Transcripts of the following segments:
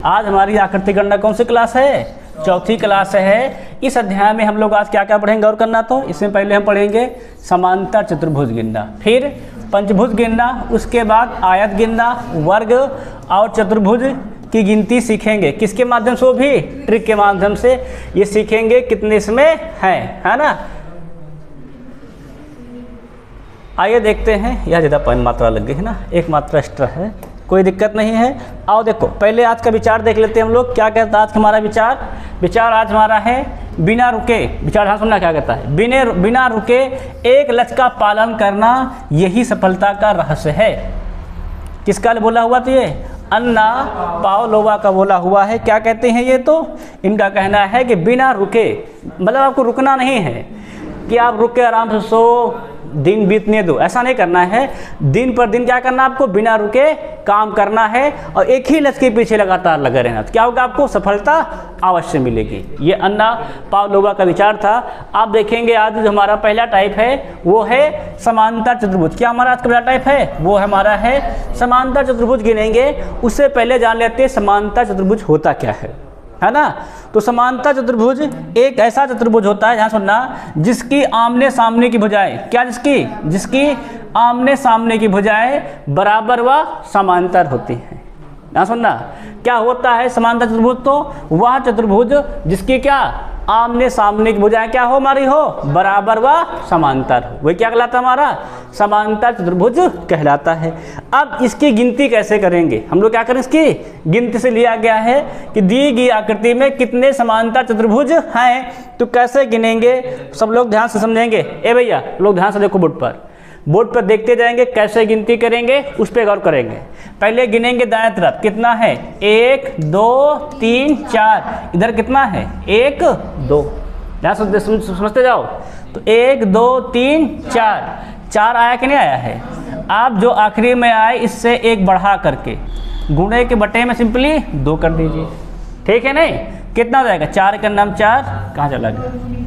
आज हमारी आकृति गणना कौन सी क्लास है? चौथी क्लास है। इस अध्याय में हम लोग आज क्या क्या पढ़ेंगे और करना, तो इसमें पहले हम पढ़ेंगे समांतर चतुर्भुज गिनना, फिर पंचभुज गिनना, उसके बाद आयत गिनना, वर्ग और चतुर्भुज की गिनती सीखेंगे। किसके माध्यम से? वो भी ट्रिक के माध्यम से ये सीखेंगे कितने इसमें है ना। आइए देखते हैं। यह ज़्यादा मात्रा लग गई है ना, एक मात्रा एक्स्ट्रा है, कोई दिक्कत नहीं है। आओ देखो पहले आज का विचार देख लेते हैं हम लोग। क्या कहता है आज हमारा विचार आज हमारा है बिना रुके। विचार हाँ सुनना क्या कहता है, बिना रुके एक लक्ष्य का पालन करना यही सफलता का रहस्य है। किसका बोला हुआ? तो ये अन्ना पावलोवा का बोला हुआ है। क्या कहते हैं ये? तो इनका कहना है कि बिना रुके, मतलब आपको रुकना नहीं है कि आप रुक के आराम से सो दिन बीतने दो, ऐसा नहीं करना है। दिन पर दिन क्या करना, आपको बिना रुके काम करना है और एक ही लक्ष्य के पीछे लगातार लगे रहना। तो क्या होगा, आपको सफलता अवश्य मिलेगी। ये अन्ना पावलोवा का विचार था। आप देखेंगे आज जो हमारा पहला टाइप है वो है समांतर चतुर्भुज। क्या हमारा आज का पहला टाइप है? वो हमारा है समांतर चतुर्भुज गिनेंगे। उससे पहले जान लेते हैं समांतर चतुर्भुज होता क्या है ना। तो समांतर चतुर्भुज एक ऐसा चतुर्भुज होता है, जहाँ सुनना, जिसकी आमने सामने की भुजाएं, क्या जिसकी आमने सामने की भुजाएं बराबर व समांतर होती हैं। यहाँ सुनना, क्या होता है समांतर चतुर्भुज? तो वह चतुर्भुज जिसकी क्या आमने सामने की भुजाएं क्या हो, हमारी हो बराबर व समांतर हो, वही क्या कहलाता है? हमारा समांतर चतुर्भुज कहलाता है। अब इसकी गिनती कैसे करेंगे हम लोग? क्या करें, इसकी गिनती से लिया गया है कि दी गई आकृति में कितने समांतर चतुर्भुज हैं, तो कैसे गिनेंगे सब लोग ध्यान से समझेंगे। ए भैया लोग ध्यान से देखो, बोर्ड पर देखते जाएंगे, कैसे गिनती करेंगे उस पर गौर करेंगे। पहले गिनेंगे दाएं तरफ, कितना है? 1 2 3 4। इधर कितना है? 1 2। ध्यान समझते जाओ। तो 1 2 3 4 आया कि नहीं आया है? आप जो आखिरी में आए इससे एक बढ़ा करके गुणे के बटे में सिंपली 2 कर दीजिए, ठीक है नहीं? कितना हो जाएगा? 4 का नाम 4 कहाँ चला गया?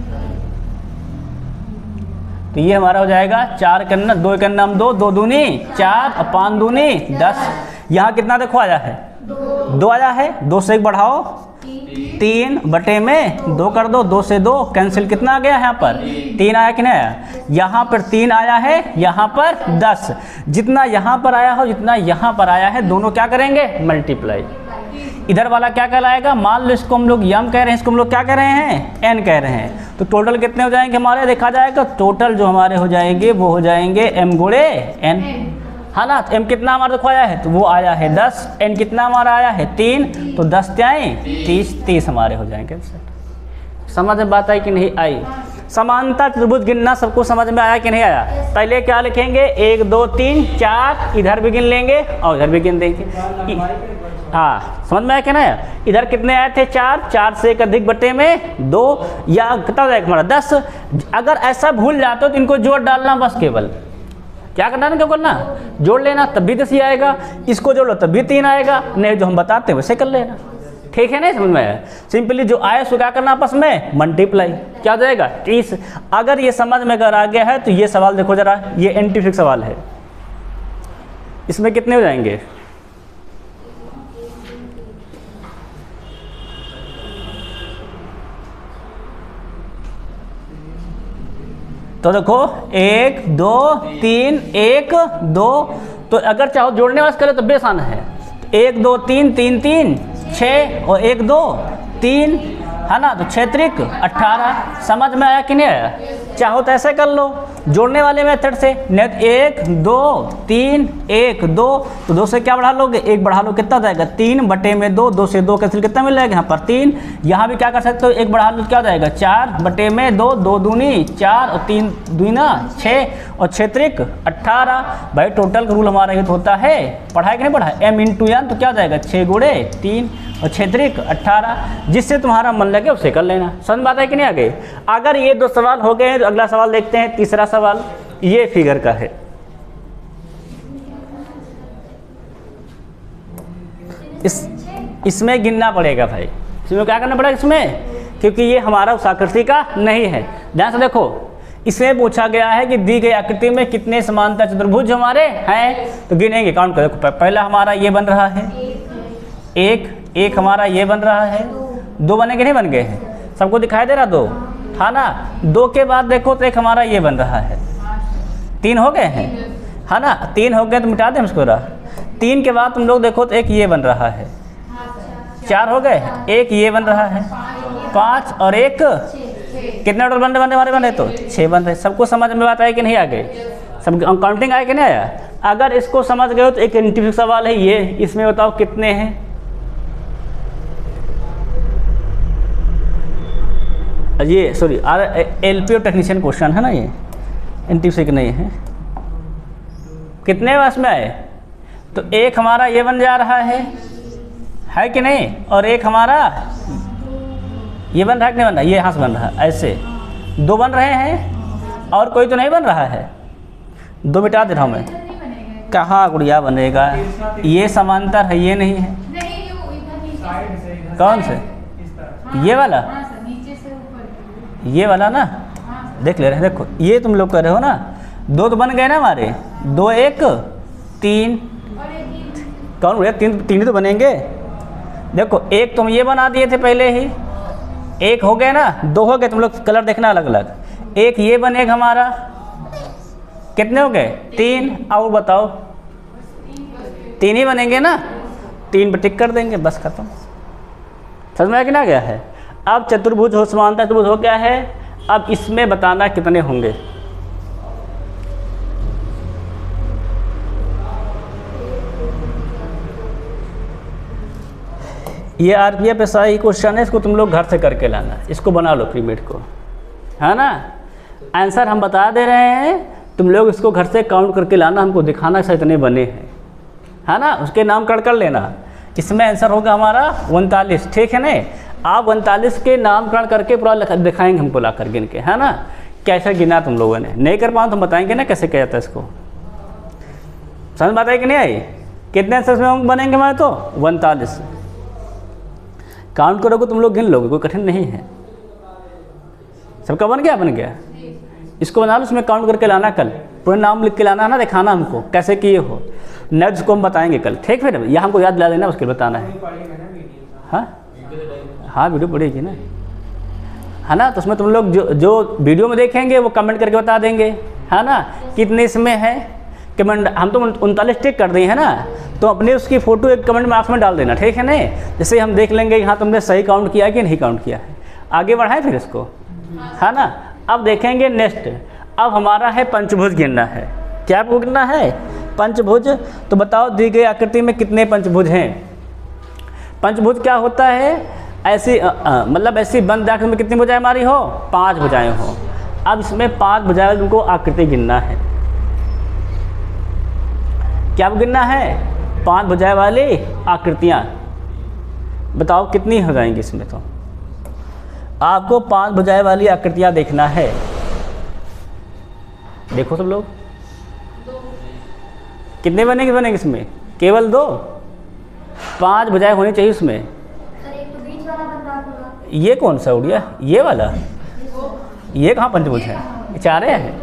तो ये हमारा हो जाएगा 4 का नाम 2 का नाम 2, 2 दूनी 4 और 5 दूनी 10। यहाँ कितना देखो आया है? 2 आया है। 2 से 1 बढ़ाओ 3 बटे में 2 कर दो, 2 से 2 कैंसिल, कितना आ गया यहाँ पर? 3 आया कि नहीं आया? यहाँ पर 3 आया है, यहाँ पर 10। जितना यहाँ पर आया हो जितना यहाँ पर आया है, दोनों क्या करेंगे? मल्टीप्लाई। इधर वाला क्या कहलाएगा? मान लो इसको हम लोग यम कह रहे हैं, इसको हम लोग क्या कह रहे हैं? एन कह रहे हैं। तो टोटल कितने हो जाएंगे हमारे? देखा जाएगा टोटल जो हमारे हो जाएंगे वो हो जाएंगे m गुणे n, है ना। तो m कितना हमारा देखो आया है? तो वो आया है 10। n कितना हमारा आया है? 3। तो 10 त्याएँ 30 हमारे हो जाएंगे। समझ में बात आई कि नहीं आई? समांतर चतुर्भुज गिनना सबको समझ में आया कि नहीं आया? पहले क्या लिखेंगे? 1 2 3 4, इधर भी गिन लेंगे और इधर भी गिन देंगे। हाँ समझ में आया क्या ना? इधर कितने आए थे? 4 से 1 अधिक बटे में 2, या कितना हो जाएगा हमारा? 10। अगर ऐसा भूल जाते हो तो इनको जोड़ डालना, बस केवल क्या करना है, क्या करना? जोड़ लेना, तब भी 10 ही आएगा। इसको जोड़ लो तब भी 3 आएगा। नहीं जो हम बताते हैं वैसे कर लेना, ठीक है? नहीं समझ में आया? सिंपली जो आए उसको क्या करना? आपस में मल्टीप्लाई। क्या हो जाएगा? 30। अगर ये समझ में अगर आ गया है तो ये सवाल देखो जरा, ये एंटीफिक सवाल है। इसमें कितने हो जाएंगे? तो देखो 1 2 3 1 2। तो अगर चाहो जोड़ने वाले करें तो भी आसान है। 1 2 3 3 3 6 और 1 2 3, है ना। तो 6 त्रिक 18। समझ में आया कि नहीं आया? चाहो तो ऐसे कर लो जोड़ने वाले मेथड से, नहीं तो 1 2 3 1 2। तो 2 से क्या बढ़ा लोगे? 1 बढ़ा लो, कितना जाएगा? 3 बटे में 2, 2 से 2 कैंसिल, कितना मिल जाएगा यहाँ पर? 3। यहाँ भी क्या कर सकते हो? 1 बढ़ा लो, क्या जाएगा? 4 बटे में 2, 2 दूनी 4 और 3 दूना 6 और 6 त्रिक 18। भाई टोटल का रूल हमारा ये होता है, पढ़ा है कि नहीं पढ़ा? m इंटू n, तो क्या जाएगा? 6 गुणे 3 और 6 त्रिक 18। जिससे तुम्हारा मन लगे उसे कर लेना। समझ बात है कि नहीं? आगे अगर ये 2 सवाल हो गए तो अगला सवाल देखते हैं। तीसरा सवाल ये फिगर का है। इसमें गिनना पड़ेगा भाई, इसमें क्या करना पड़ेगा इसमें, क्योंकि ये हमारा उस आकृति का नहीं है। ध्यान से देखो, इसमें पूछा गया है कि दी गई आकृति में कितने समांतर चतुर्भुज हमारे हैं, तो गिनेंगे, काउंट करो। पहला हमारा ये बन रहा है 1, एक हमारा ये बन रहा है, दो बने कि नहीं बन गए हैं, सबको दिखाई दे रहा दो, था ना। दो के बाद देखो तो एक हमारा ये बन रहा है, तीन हो गए हैं, है ना। तीन हो गए तो मिटा दें इसको रहा। तीन के बाद तुम लोग देखो तो एक ये बन रहा है, चार हो गए, एक ये बन रहा है, पाँच और एक, कितने ऑर्डर बने तो 6 बन रहे। सबको समझ में बात आई कि नहीं आ गई, सब काउंटिंग आया कि नहीं आया। अगर इसको समझ गए हो तो एक इंटरव्यू सवाल है ये, इसमें बताओ कितने हैं। ये सॉरी LP और टेक्नीशियन क्वेश्चन है ना, ये इंटरव्यू से नहीं है। कितने बस में आए तो एक हमारा ये बन जा रहा है कि नहीं, और एक हमारा ये बन रहा है कि नहीं बन रहा, ये यहाँ से बन रहा है, ऐसे दो बन रहे हैं और कोई तो नहीं बन रहा है, दो मिटा दे रहा हूँ मैं। कहाँ गुड़िया बनेगा, ये समांतर है, ये नहीं है। कौन से, ये वाला, ये वाला ना, देख ले रहे हैं। देखो ये तुम लोग कर रहे हो ना, दो तो बन गए ना हमारे, दो एक तीन, कौन भैया तीन ही तो बनेंगे। देखो एक तुम ये बना दिए थे पहले ही, एक हो गए ना, दो हो गए, तुम लोग कलर देखना अलग अलग। एक ये बनेगा हमारा, कितने हो गए, तीन, और बताओ तीन ही बनेंगे ना, तीन पे टिक कर देंगे, बस खत्म। समझ में आ कि ना गया है। अब चतुर्भुज हो, समांतर चतुर्भुज हो गया है। अब इसमें बताना कितने होंगे। ये RPF SI क्वेश्चन है, इसको तुम लोग घर से करके लाना, इसको बना लो प्रीमेड को, है ना। आंसर हम बता दे रहे हैं, तुम लोग इसको घर से काउंट करके लाना, हमको दिखाना कि इतने बने हैं, है ना। उसके नामकरण कर लेना। इसमें आंसर होगा हमारा 39, ठीक है ना। आप 39 के नामकरण करके पूरा दिखाएंगे हमको ला कर गिन के, है ना। कैसे गिना तुम लोगों ने, नहीं कर पाओ तो हम बताएंगे ना कैसे किया जाता है इसको। समझ बात है कि नहीं आई। कितने आंसर में अंक बनेंगे हमारे तो 39। काउंट करोगे तुम लोग गिन लोगे, कोई कठिन नहीं है। सबका बन गया। इसको बना लो, उसमें काउंट करके लाना, कल पूरे नाम लिख के लाना है ना, दिखाना हमको कैसे किए हो। नेक्स्ट को हम बताएंगे कल, ठीक। फिर यह हमको याद दिला देना, उसके बताना है। हाँ वीडियो पड़ेगी ना, है ना। तो उसमें तुम लोग जो वीडियो में देखेंगे वो कमेंट करके बता देंगे, है ना, कितने इसमें है कमेंट। हम तो 39 टिक कर दिए है ना, तो अपने उसकी फ़ोटो एक कमेंट बॉक्स में डाल देना, ठीक है ना। जैसे हम देख लेंगे यहाँ तुमने सही काउंट किया कि नहीं काउंट किया है। आगे बढ़ाएं फिर इसको, है ना। अब देखेंगे नेक्स्ट, अब हमारा है पंचभुज गिनना है। क्या गिनना है, पंचभुज। तो बताओ दी गई आकृति में कितने पंचभुज हैं। पंचभुज क्या होता है, ऐसी मतलब ऐसी बंद आकृति में कितनी भुजाएं हमारी हो, 5 भुजाएं हो। अब इसमें 5 भुजाएं तुमको आकृति गिनना है। क्या गिनना है, 5 भुजाएं वाली आकृतियाँ। बताओ कितनी हो जाएंगी इसमें। तो आपको 5 भुजाएं वाली आकृतियाँ देखना है। देखो सब लोग कितने बनेंगे इसमें, केवल 2। 5 भुजाएं होनी चाहिए उसमें। ये कौन सा उड़िया, ये वाला, ये कहाँ पंचभुज है, ये 4 हैं।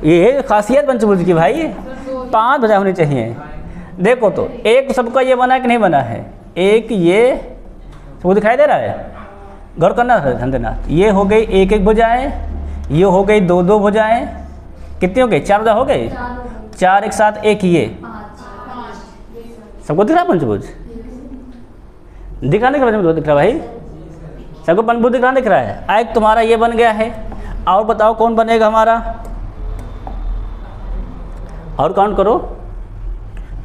ये खासियत पंचभुज की भाई, 5 भुजाएं होनी चाहिए। देखो तो एक सबका ये बना है कि नहीं बना है, एक ये सबको दिखाई दे रहा है। गौर करना है, ध्यान देना। ये हो गई 1-1 भुजाएं, ये हो गई 2-2 भुजाएं। कितनी हो गई, 4 भुजा हो गई। 4 एक साथ एक, ये सबको दिख रहा है पंचभुज, दिखाने का पंचभुज दिख रहा है भाई, सबको पंचभुज दिख रहा है। एक तुम्हारा ये बन गया है। और बताओ कौन बनेगा हमारा, और काउंट करो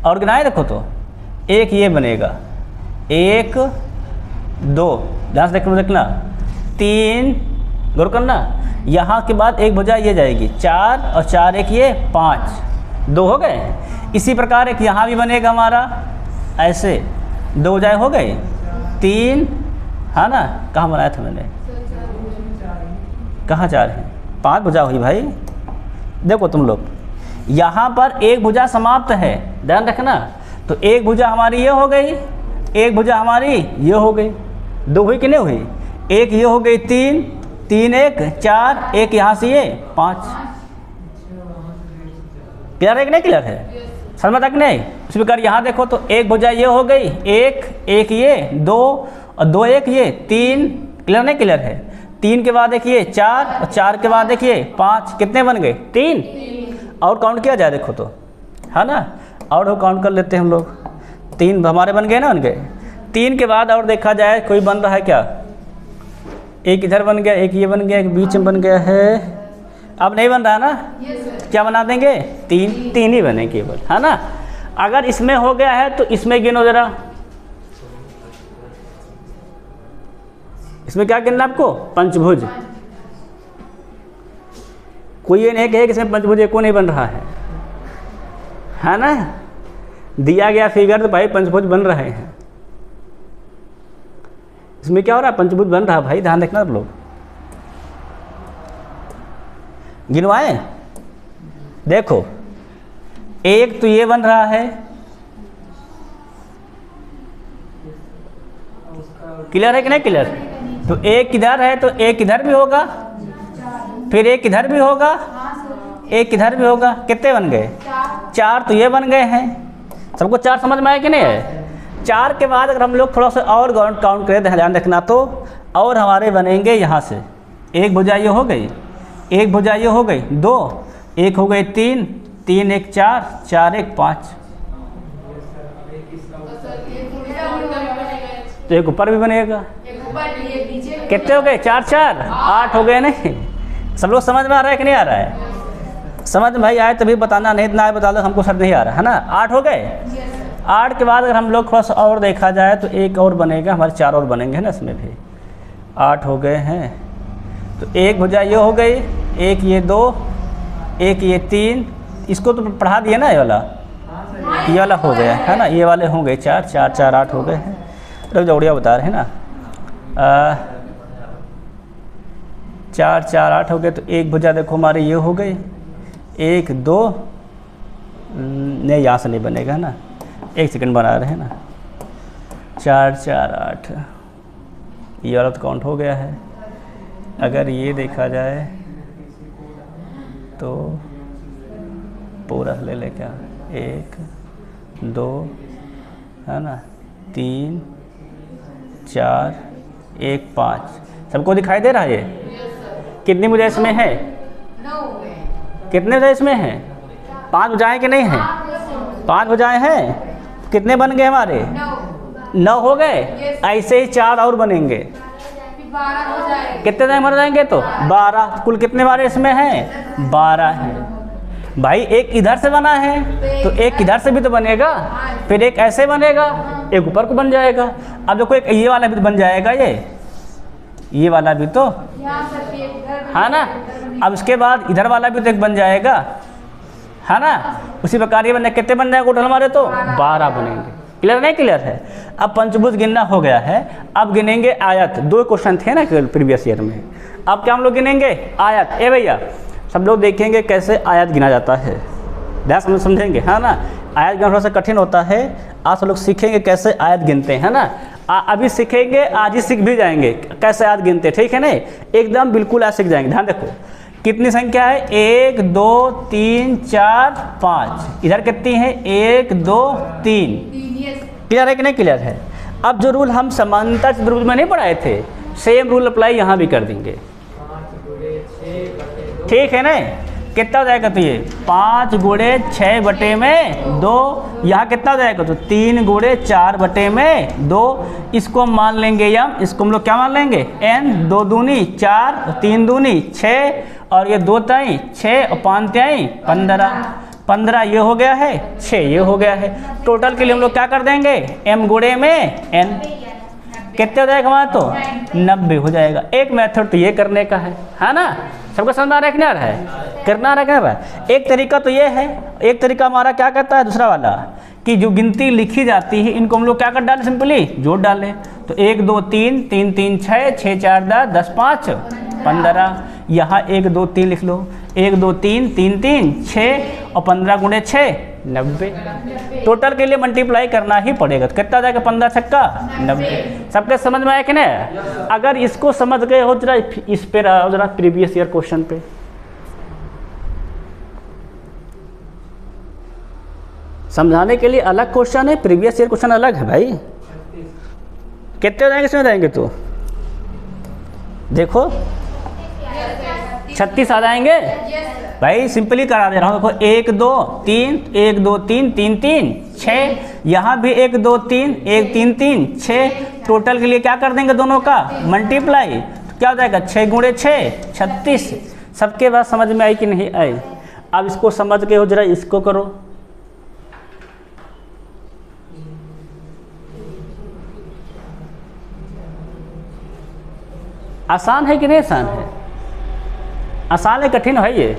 और गिनाए रखो। तो एक ये बनेगा, 1 2, ध्यान से देखना, 3, गौर करना। यहाँ के बाद एक भुजा ये जाएगी, 4 और 4 एक ये 5, 2 हो गए। इसी प्रकार एक यहाँ भी बनेगा हमारा, ऐसे 2 भुजाएं हो गए, 3, है ना। कहाँ बनाया था मैंने, कहाँ 4 है, 5 भुजा हुई भाई। देखो तुम लोग यहाँ पर एक भुजा समाप्त है, ध्यान रखना। तो एक भुजा हमारी ये हो गई, एक भुजा हमारी ये हो गई, 2 हुई कि नहीं हुई। एक ये हो गई 3, 3 1 4, एक यहाँ से ये 5। क्लियर है कि नहीं क्लियर है, समझ तक नहीं। इस प्रकार यहाँ देखो तो एक भुजा ये हो गई, एक ये, 2 और 2 1 ये 3, क्लियर नहीं क्लियर है। 3 के बाद देखिए 4 और 4 के बाद देखिए 5, कितने बन गए 3। और काउंट किया जाए देखो तो, है ना, और काउंट कर लेते हैं हम लोग। 3 हमारे बन गए ना, बन गए। 3 के बाद और देखा जाए कोई बन रहा है क्या, एक इधर बन गया, एक ये बन गया, एक बीच में बन गया है। अब नहीं बन रहा ना, क्या बना देंगे 3 ही बने केवल, है ना। अगर इसमें हो गया है तो इसमें गिनो जरा, इसमें क्या गिनना आपको, पंचभुज। कोई ये नहीं कहे कि इसमें पंचभुज एको नहीं बन रहा है ना। दिया गया फिगर तो भाई पंचभुज बन रहे हैं। इसमें क्या हो रहा है, पंचभुज बन रहा है भाई, ध्यान रखना आप लोग। गिनवाएं, देखो एक तो ये बन रहा है, क्लियर है कि नहीं क्लियर। तो एक इधर है तो एक इधर भी होगा, फिर एक इधर भी होगा, एक इधर भी होगा, कितने बन गए 4। तो ये बन गए हैं। सबको 4 समझ में आया कि नहीं है। 4 के बाद अगर हम लोग थोड़ा सा और काउंट करें, ध्यान रखना तो, और हमारे बनेंगे यहाँ से एक भुजा ये हो गई, एक भुजा ये हो गई 2, एक हो गई 3, 3 1 4, 4 1 5। तो एक ऊपर भी बनेगा, कितने हो गए 4 4 8 हो गए। नहीं सब लोग समझ में आ रहा है कि नहीं आ रहा है। समझ में भाई आए तभी बताना, नहीं इतना आए बता दो हमको सर नहीं आ रहा है ना। 8 हो गए। 8 के बाद अगर हम लोग थोड़ा सा और देखा जाए तो एक और बनेगा, हमारे 4 और बनेंगे ना इसमें भी। 8 हो गए हैं तो एक भुजा ये हो गई, एक ये 2, एक ये 3, इसको तो पढ़ा दिया ना, ये वाला हो गया है ना। ये वाले हो गए 4 4 4 8 हो गए हैं। रुक जाओ, उड़िया बता रहे हैं ना। 4 4 8 हो गए। तो एक भुजा देखो हमारे ये हो गई, 1 2 नहीं यहाँ से नहीं बनेगा ना, 1 सेकंड बना रहे हैं ना। 4 4 8 ये वाला तो काउंट हो गया है। अगर ये देखा जाए तो पूरा ले ले क्या, 1 2 है ना, 3 4 1 5। सबको दिखाई दे रहा है ये। कितनी भुजाएं इसमें है, कितने भुजाएं इसमें हैं, 5 भुजाएं कि नहीं हैं, 5 भुजाएं हैं। कितने बन गए हमारे 9 हो गए। ऐसे ही 4 और बनेंगे, 12 हो जाएंगे। कितने टाइम मर जाएंगे तो 12। कुल कितने हमारे इसमें हैं 12 हैं। भाई एक इधर से बना है तो एक इधर से भी तो बनेगा, फिर एक ऐसे बनेगा, एक ऊपर को बन जाएगा। अब देखो एक ये वाला भी तो बन जाएगा, ये वाला भी तो है ना। अब इसके बाद इधर वाला भी तो एक बन जाएगा, है ना। उसी प्रकार ये बने, कितने बन जाएगा टोटल हमारे तो 12 बनेंगे। क्लियर नहीं क्लियर है। अब पंचभुज गिनना हो गया है, अब गिनेंगे आयत। 2 क्वेश्चन थे ना प्रीवियस ईयर में, अब क्या हम लोग गिनेंगे आयत। ए भैया सब लोग देखेंगे कैसे आयत गिना जाता है, ध्यान समझेंगे, है ना। आयत गिनना थोड़ा सा कठिन होता है, आज सब लोग सीखेंगे कैसे आयत गिनते हैं ना। अभी सीखेंगे, आज ही सीख भी जाएंगे कैसे आयत गिनते हैं, ठीक है नहीं, एकदम बिल्कुल आज सीख जाएंगे। ध्यान देखो कितनी संख्या है, 1 2 3 4 5। इधर कितनी है 1 2 3। क्लियर है कि नहीं क्लियर है। अब जो रूल हम समांतर चतुर्भुज में नहीं पढ़ाए थे, सेम रूल अप्लाई यहाँ भी कर देंगे, ठीक है ना। कितना हो जाएगा तो ये 5 गुणे 6 बटे में 2। यहाँ कितना हो जाएगा तो 3 गुणे 4 बटे में 2। इसको हम मान लेंगे यम, इसको हम लोग क्या मान लेंगे n। 2 दूनी 4, 3 दूनी 6, और ये 2 ताई 6 और 5 ताई 15। 15 ये हो गया है, 6 ये हो गया है। टोटल के लिए हम लोग क्या कर देंगे m गुणे में n। कितने हो जाएगा हमारा तो 90 हो जाएगा। एक मेथड तो ये करने का है ना। सबको समझ में आ रहा है कि नहीं आ रहा है, करना रहा है। एक तरीका तो ये है, एक तरीका हमारा क्या करता है दूसरा वाला, कि जो गिनती लिखी जाती है इनको हम लोग क्या कर डालें, सिंपली जोड़ डालें। तो 1 2 3 3 3 6 6 4 10 5 15। यहाँ 1 2 3 लिख लो, 1 2 3 3 3 6 और 15 गुणे 6 90। टोटल के लिए मल्टीप्लाई करना ही पड़ेगा। तो कितना जाएगा 15 छक्का 90। सबके समझ में आया कि नहीं। अगर इसको समझ गए हो जरा इस पे जरा प्रीवियस ईयर क्वेश्चन पे। समझाने के लिए अलग क्वेश्चन है, प्रीवियस ईयर क्वेश्चन अलग है भाई। कितने हो जाएंगे इसमें जाएंगे तो देखो 36 आ जाएंगे भाई। सिंपली करा दे रहा हूँ, देखो 1 2 3 1 2 3 3 3 6, यहाँ भी 1 2 3 1 3 3 6, टोटल के लिए क्या कर देंगे दोनों का मल्टीप्लाई, तो क्या हो जाएगा 6 गुणे 6 36। सबके बात समझ में आई कि नहीं आई? अब इसको समझ के हो जरा इसको करो। आसान है कि नहीं आसान है? आसान है कठिन है ये?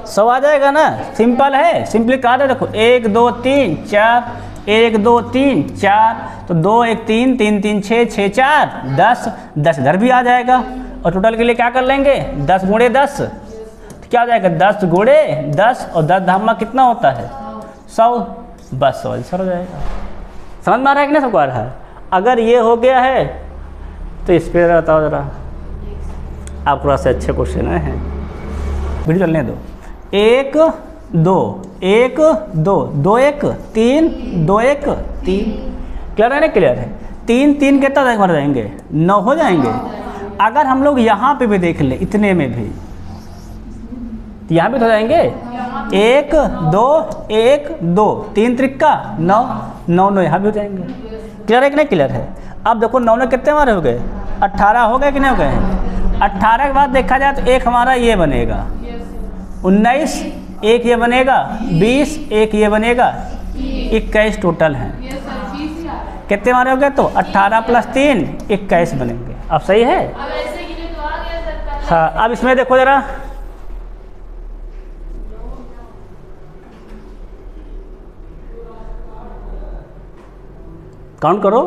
100 आ जाएगा ना, सिंपल है। सिंपली कहा था देखो 1 2 3 4 1 2 3 4, तो 2 1 3 3 3 6 6 4 10 10 इधर भी आ जाएगा। और टोटल के लिए क्या कर लेंगे 10 गुणे 10, तो क्या हो जाएगा 10 गुणे 10 और 10 धामा कितना होता है 100, बस 100 आंसर हो जाएगा। समझ में आ रहा है कि नहीं सबको आ रहा है? अगर ये हो गया है तो इस पर बताओ जरा, आप थोड़ा से अच्छे क्वेश्चन हैं, वीडियो चलने दो। 1 2 1 2 2 1 3 2 1 3, क्लियर है ना? क्लियर है। 3 3 कितना मर जाएंगे 9 हो जाएंगे। अगर हम लोग यहाँ पे भी देख लें इतने में भी, तो यहाँ भी तो हो जाएंगे 1 2 1 2 3 त्रिक्का 9 9 9, यहाँ भी हो जाएंगे। क्लियर है कि नहीं? क्लियर है। अब देखो 9 9 कितने हमारे हो गए 18 हो गए कि नहीं हो गए? 18 के बाद देखा जाए तो एक हमारा ये बनेगा 19, एक ये बनेगा 20, एक ये बनेगा 21, टोटल है कितने हमारे हो गए? तो 18 + 3 21 बनेंगे। अब सही है? हाँ, अब इसमें देखो जरा, काउंट करो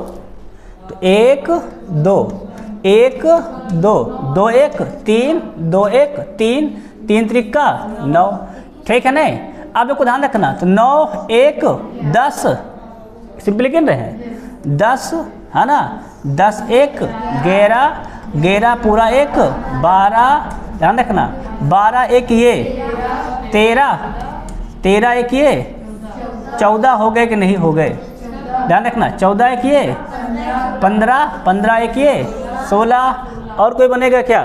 तो 1 2 1 2 2 1 3 2 1 3 3 त्रिक्का 9, ठीक है नहीं? आप लोग को ध्यान रखना, तो 9 1 10, सिंपली गिन रहे हैं 10 है ना, 10 1 11 11 पूरा 1 12, ध्यान रखना 12 1 ये 13 13 1 ये 14 हो गए कि नहीं हो गए? ध्यान रखना 14 1 ये 15 15 1 ये 16, और कोई बनेगा क्या?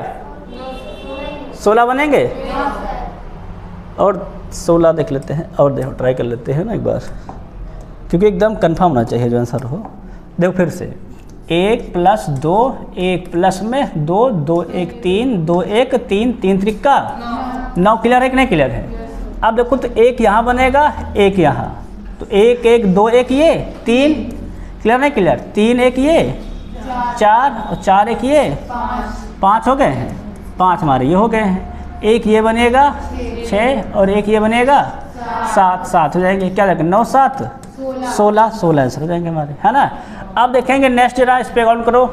16 बनेंगे? और 16 देख लेते हैं, और देखो ट्राई कर लेते हैं ना एक बार, क्योंकि एकदम कंफर्म होना चाहिए जो आंसर हो। देखो फिर से 1 + 2 1 प्लस में 2 2 1 3 2 1 3 3 त्रिक्का 9, क्लियर है कि नहीं? क्लियर है। अब देखो तो एक यहाँ बनेगा एक यहाँ, तो 1 1 2 1 ये 3, क्लियर नहीं? क्लियर। 3 1 ये 4 और 4 1 ये 5 हो गए हैं, 5 हमारे ये हो गए हैं। एक ये बनेगा 6 और एक ये बनेगा 7 7 हो जाएंगे। क्या जाएगा 9 7 16 16 आंसर हो जाएंगे हमारे, है ना? अब देखेंगे नेक्स्ट जरा, इस पे काउंट करो।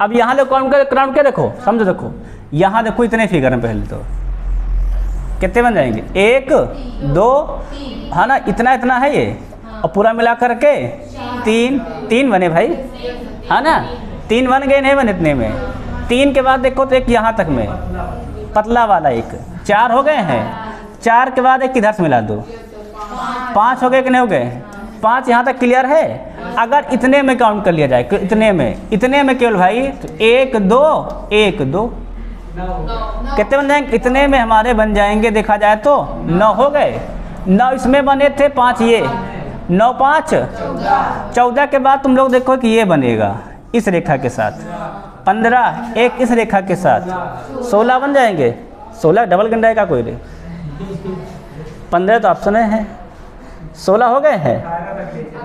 अब यहाँ देखो काउंट क्या, देखो समझो, देखो यहाँ देखो इतने फिगर हैं, पहले तो कितने बन जाएंगे 1 2 है ना, इतना इतना है ये, और पूरा मिला करके 3 3 बने भाई, है ना? 3 बन गए, नहीं बने इतने में। 3 के बाद देखो तो एक यहाँ तक में पतला वाला एक 4 हो गए हैं। 4 के बाद एक किधर से मिला दो 5 हो गए कि नहीं हो गए? 5 यहाँ तक क्लियर है। अगर इतने में काउंट कर लिया जाए, इतने में केवल भाई, तो 1 2 1 2 कितने बन जाएंगे? इतने में हमारे बन जाएंगे, देखा जाए तो 9 हो गए। 9 इसमें बने थे, 5 ये 9 5 14 के बाद तुम लोग देखो कि ये बनेगा इस रेखा के साथ, 15 एक इस रेखा के साथ, 16 बन जाएंगे। 16 डबल गिन रहेगा कोई रे, 15 तो ऑप्शन है, 16 हो गए हैं।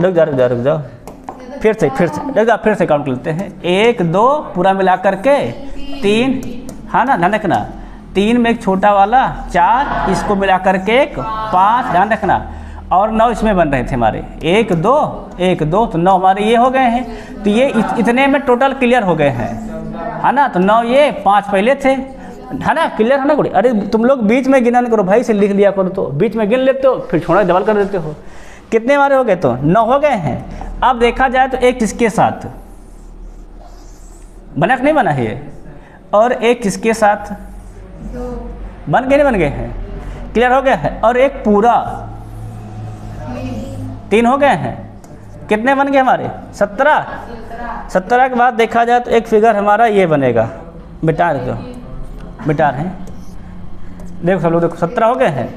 रुक जाओ फिर से काउंट लेते हैं। 1 2 पूरा मिला करके 3, हाँ ना, ध्यान रखना 3 में एक छोटा वाला 4, इसको मिला करके एक 5, ध्यान रखना, और 9 इसमें बन रहे थे हमारे 1 2 1 2, तो 9 हमारे ये हो गए हैं। तो ये इतने में टोटल क्लियर हो गए हैं, है ना? तो 9 ये 5 पहले थे, है ना? क्लियर है ना? कोई अरे तुम लोग बीच में गिनन करो भाई, से लिख लिया करो, तो बीच में गिन लेते हो फिर छोड़ा डबल कर देते हो। कितने हमारे हो गए? तो 9 हो गए हैं। अब देखा जाए तो एक किसके साथ बना कि नहीं बना है ये, और एक किसके साथ बन गए, नहीं बन गए हैं? क्लियर हो गया है। और एक पूरा 3 हो गए हैं। कितने बन गए हमारे? 17। 17 के बाद देखा जाए तो एक फिगर हमारा ये बनेगा, मिटा दो, मिटा रहे हैं, देखो सब लोग देखो 17 हो गए हैं।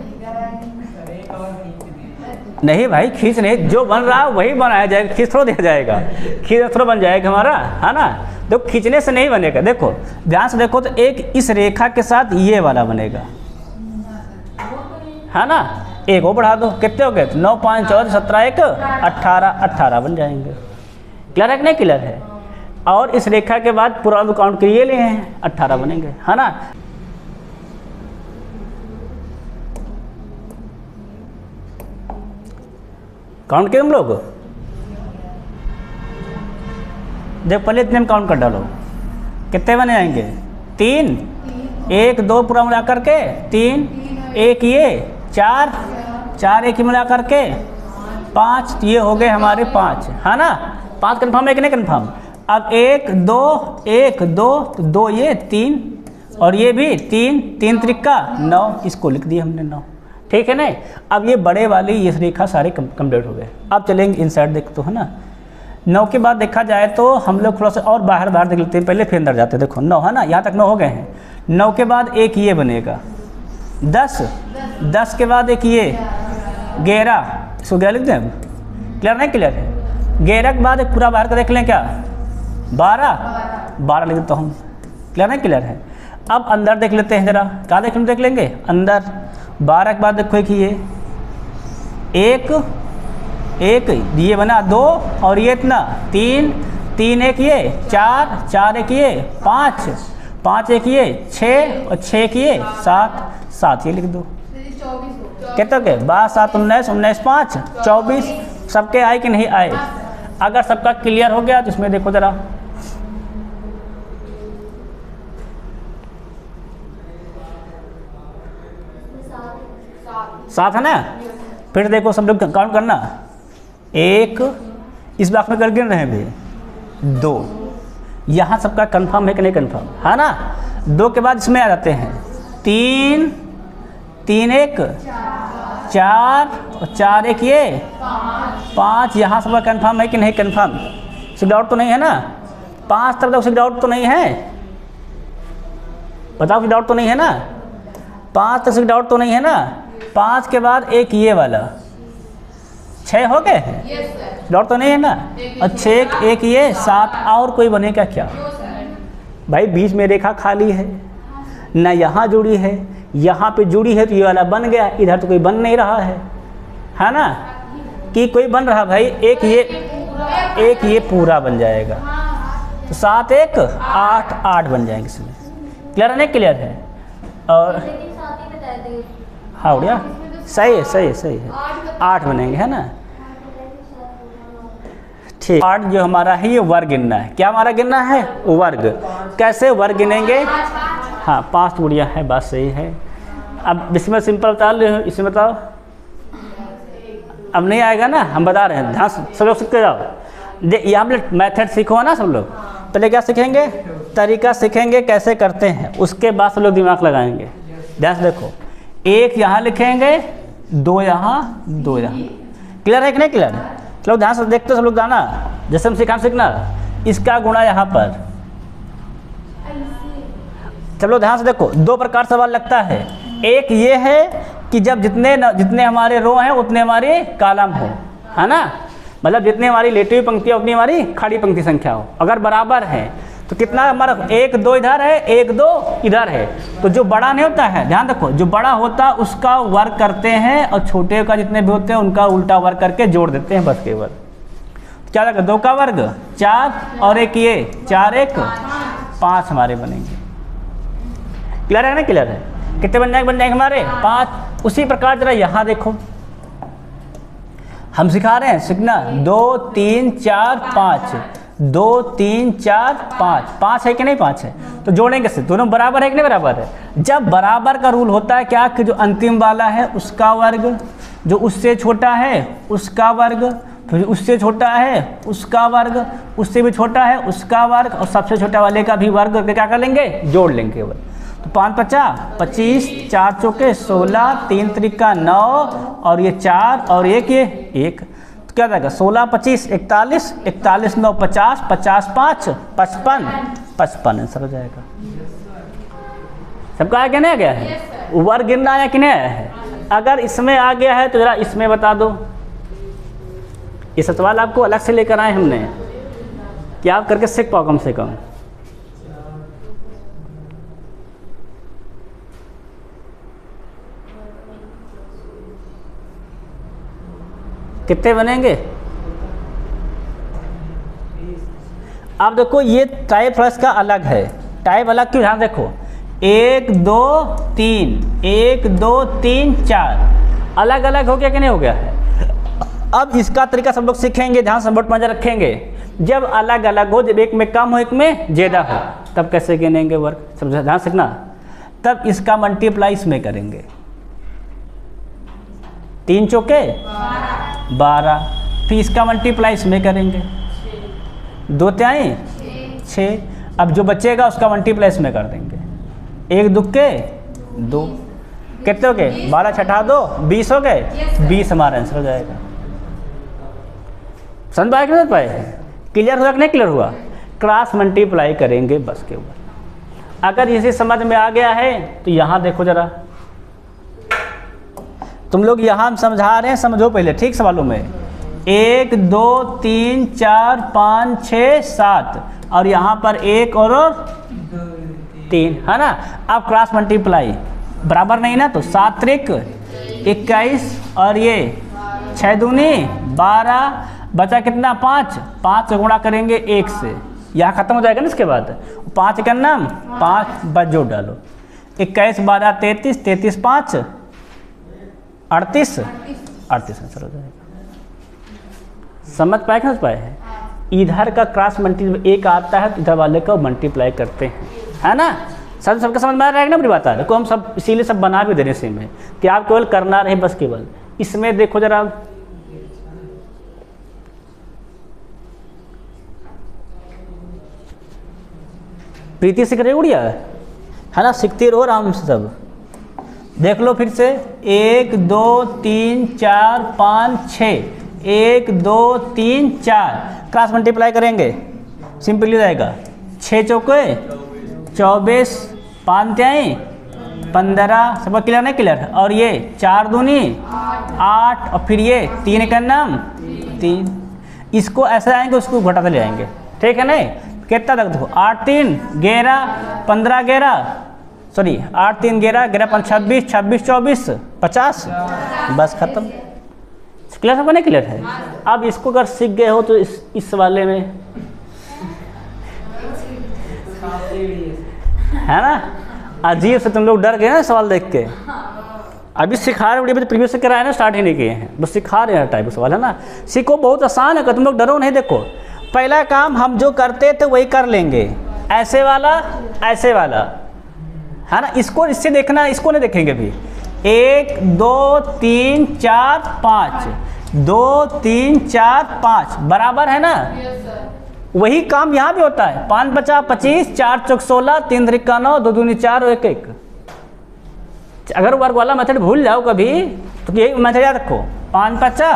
नहीं भाई खींच नहीं, जो बन रहा है वही बनाया जाएगा, खींच थोड़ा दिया जाएगा, खींच थोड़ा बन जाएगा हमारा, है ना। तो खींचने से नहीं बनेगा। देखो ध्यान से देखो तो एक इस रेखा के साथ ये वाला बनेगा, है ना। एक वो बढ़ा दो, कितने हो गए? 9 5 14 17 1 18, 18 बन जाएंगे। क्लियर है कि नहीं क्लियर है? और इस रेखा के बाद पूरा काउंट करिए लिए हैं, 18 बनेंगे, है ना। काउंट किए हम लोग? देख पहले इतने में काउंट कर डालो, कितने बने आएंगे? 3 1 2 पूरा मिला करके 3 1 ये 4 4 1 मिला करके 5, ये हो गए हमारे 5, है ना। 5 कन्फर्म है कि नहीं कन्फर्म? अब 1 2 1 2 तो 2 ये 3 और ये भी 3 3 त्रिका 9, इसको लिख दिया हमने 9, ठीक है नहीं। अब ये बड़े वाली ये रेखा सारे कंप्लीट हो गए। अब चलेंगे इनसाइड देख तो, है ना। 9 के बाद देखा जाए तो हम लोग थोड़ा सा और बाहर देख लेते हैं, पहले फिर अंदर जाते हैं। देखो 9 है ना, यहाँ तक 9 हो गए हैं। 9 के बाद एक ये बनेगा 10, 10 के बाद एक ये 11, इसको 11 लिख दें। क्लियर नहीं क्लियर है? 11 के बाद एक पूरा बाहर का देख लें क्या? 12 लिख देता हूँ। क्लियर नहीं क्लियर है? अब अंदर देख लेते हैं जरा, क्या देख लेंगे अंदर। 12 के बाद देखो एक ये 1 ये बना 2 और ये इतना 3 3 1 ये 4 4 1 ये 5 5 1 ये 6 और 6 1 ये 7 ये लिख दो। कितने के? 12 7 19 19 5 24। सबके आए कि नहीं आए? अगर सबका क्लियर हो गया तो इसमें देखो जरा, सात है ना। फिर देखो सब लोग काउंट करना, 1 इस बॉक्स में कर गिन रहे हैं भी, 2 यहाँ सबका कंफर्म है कि नहीं कंफर्म, है ना। 2 के बाद इसमें आ जाते हैं 3 3 1 4 और 4 1 ये 5, यहाँ सबका कंफर्म है कि नहीं कंफर्म? सिर्फ डाउट तो नहीं है ना? 5 तक सिर्फ डाउट तो नहीं है? बताओ कि डाउट तो नहीं है ना? 5 तक सिर्फ डाउट तो नहीं है ना? 5 के बाद एक ये वाला 6 हो गए हैं, डाउट तो नहीं है ना? और 6 एक ये 7, और कोई बनेगा क्या? भाई बीच में रेखा खाली है ना, यहाँ जुड़ी है, यहाँ पे जुड़ी है तो ये वाला बन गया, इधर तो कोई बन नहीं रहा है ना। कि कोई बन रहा भाई, एक ये पूरा बन जाएगा तो 7 1 8 8 बन जाएंगे इसमें। क्लियर है नहीं क्लियर है? और हाँ उड़िया सही है 8 बनेंगे, है ना। ठीक, 8 जो हमारा है ये वर्ग गिनना है। क्या हमारा गिनना है? वर्ग। कैसे वर्ग गिनेंगे? हाँ 5 उड़िया है, बात सही है। अब इसमें सिंपल बता रहे हो, इसमें बताओ। अब नहीं आएगा ना, हम बता रहे हैं, ध्यान सब लोग सीखते जाओ। ये हम लोग मैथड सीखो ना सब लोग। पहले क्या सीखेंगे? तरीका सीखेंगे कैसे करते हैं, उसके बाद सब लोग दिमाग लगाएंगे। ध्यान से देखो, 1 यहाँ लिखेंगे, 2 यहाँ 2 यहाँ। क्लियर है कि नहीं क्लियर है? चलो ध्यान से देखते सब लोग गाना, जैसे हम सीखना इसका गुणा यहाँ पर। चलो ध्यान से देखो, 2 प्रकार सवाल लगता है। एक ये है कि जब जितने हमारे रो हैं उतने हमारे कॉलम हो, है ना। मतलब जितनी हमारी लेटी हुई पंक्तियाँ उतनी हमारी खड़ी पंक्ति संख्या हो। अगर बराबर है तो कितना हमारा 1 2 इधर है, 1 2 इधर है, तो जो बड़ा नहीं होता है, ध्यान रखो, जो बड़ा होता है उसका वर्ग करते हैं और छोटे का जितने भी होते हैं उनका उल्टा वर्ग करके जोड़ देते हैं, बस केवल। क्या लगा? 2 का वर्ग 4 और एक ये 4 1 5 हमारे बनेंगे। क्लियर है ना क्लियर है? कितने बन जाएंगे हमारे? 5। उसी प्रकार जरा यहाँ देखो, हम सिखा रहे हैं सीखना 2 3 4 5, 2 3 4 5, 5 है कि नहीं? 5 है, तो जोड़ेंगे से दोनों बराबर है कि नहीं बराबर है? जब बराबर का रूल होता है क्या, कि जो अंतिम वाला है उसका वर्ग, जो उससे छोटा है उसका वर्ग, फिर उससे छोटा है उसका वर्ग, उससे भी छोटा है उसका वर्ग, और सबसे छोटा वाले का भी वर्ग करके क्या कर लेंगे? जोड़ लेंगे केवल। तो 5 पचा 25, 4 चौके 16, 3 त्रिका 9 और ये 4 और एक ये 1, तो क्या जाएगा 16, 25, 41, 41, 9, 50, 50, 5, 55, 55 आंसर हो जाएगा। सबका आ गया नहीं आ गया है? वर्ग गिनना आया कि नहीं आया है? अगर इसमें आ गया है तो जरा इसमें बता दो। ये सवाल आपको अलग से लेकर आए हमने कि आप करके सीख पाओ कम से कम। कितने बनेंगे? अब देखो ये टाइप थोड़ा इसका अलग है। टाइप अलग क्यों? ध्यान देखो 1 2 3, 1 2 3 4 अलग अलग हो गया कि नहीं हो गया है? अब इसका तरीका सब लोग सीखेंगे, ध्यान से बोर्ड पर नजर रखेंगे। जब अलग अलग हो, जब एक में कम हो एक में ज़्यादा हो, तब कैसे गिनेंगे वर्ग? सब ध्यान सीखना। तब इसका मल्टीप्लाई इसमें करेंगे। 3 चौके 12, फिर इसका मल्टीप्लाई इसमें करेंगे। 2 त्याई 6, अब जो बचेगा उसका मल्टीप्लाई इसमें कर देंगे। 1 दुक्के 2, कितने हो गए? 12 छठा 2 20 हो गए। 20 हमारा आंसर हो जाएगा। समझ पाए कि नहीं पाए? क्लियर हुआ कि नहीं क्लियर हुआ? क्रॉस मल्टीप्लाई करेंगे बस के ऊपर। अगर इसे समझ में आ गया है तो यहाँ देखो जरा, तुम लोग यहाँ हम समझा रहे हैं, समझो पहले ठीक सवालों में। 1 2 3 4 5 6 7 और यहाँ पर 1 और 3 है ना। अब क्रॉस मल्टीप्लाई बराबर नहीं ना, तो 7 त्रिक 21 और ये 6 दूनी 12, बचा कितना? 5, 5 से गुणा करेंगे 1 से, यहाँ खत्म हो जाएगा ना। इसके बाद 5 का नाम 5 बच जोड़ डालो। 21 12 33, 33 5 38, 38 आंसर हो जाएगा। समझ पाए कि समझ पाए हैं? इधर का क्रॉस मल्टीप्लाई एक आता है तो इधर वाले का मल्टीप्लाई करते हैं, है ना। सबका समझ में आ रहा है ना मेरी बात? देखो हम सब इसीलिए सब बना भी दे रहे हैं कि आप केवल करना रहे बस। केवल इसमें देखो जरा, प्रीति सीख रहे गुड़िया है ना, सीखती रहो आराम से। सब देख लो फिर से। 1 2 3 4 5 6, 1 2 3 4 क्रॉस मल्टीप्लाई करेंगे, सिंपली जाएगा। 6 चौके 24, 5 त्याई 15, सबका क्लियर नहीं क्लियर? और ये 4 दूनी 8 और फिर ये 3 का नाम 3। इसको ऐसे आएंगे, उसको घटाते ले आएंगे, ठीक है नहीं? कितना तक देखो 8 3 11 15 11, सॉरी 8 3 11 11 5 26 26 24 50, बस खत्म। क्लियर सबको नहीं क्लियर है? अब इसको अगर सीख गए हो तो इस वाले में है ना। अजीब से तुम लोग डर गए ना सवाल देख के। अभी सिखा रहे हैं, प्रीवियस से कराया ना, स्टार्ट ही नहीं किए हैं, बस सिखा रहे हैं टाइप सवाल है ना। सीखो, बहुत आसान है, तुम लोग डरो नहीं। देखो पहला काम हम जो करते थे वही कर लेंगे, ऐसे वाला है ना। इसको इससे देखना, इसको नहीं देखेंगे अभी। 1 2 3 4 5, 2 3 4 5 बराबर है ना। वही काम यहाँ भी होता है। 5 बचा 25, 4 चौक 16, 3 त्रिका 9, 2 दूनी 4 और 1 1। अगर वर्ग वाला मेथड भूल जाओ कभी तो यही मेथड याद रखो। 5 बचा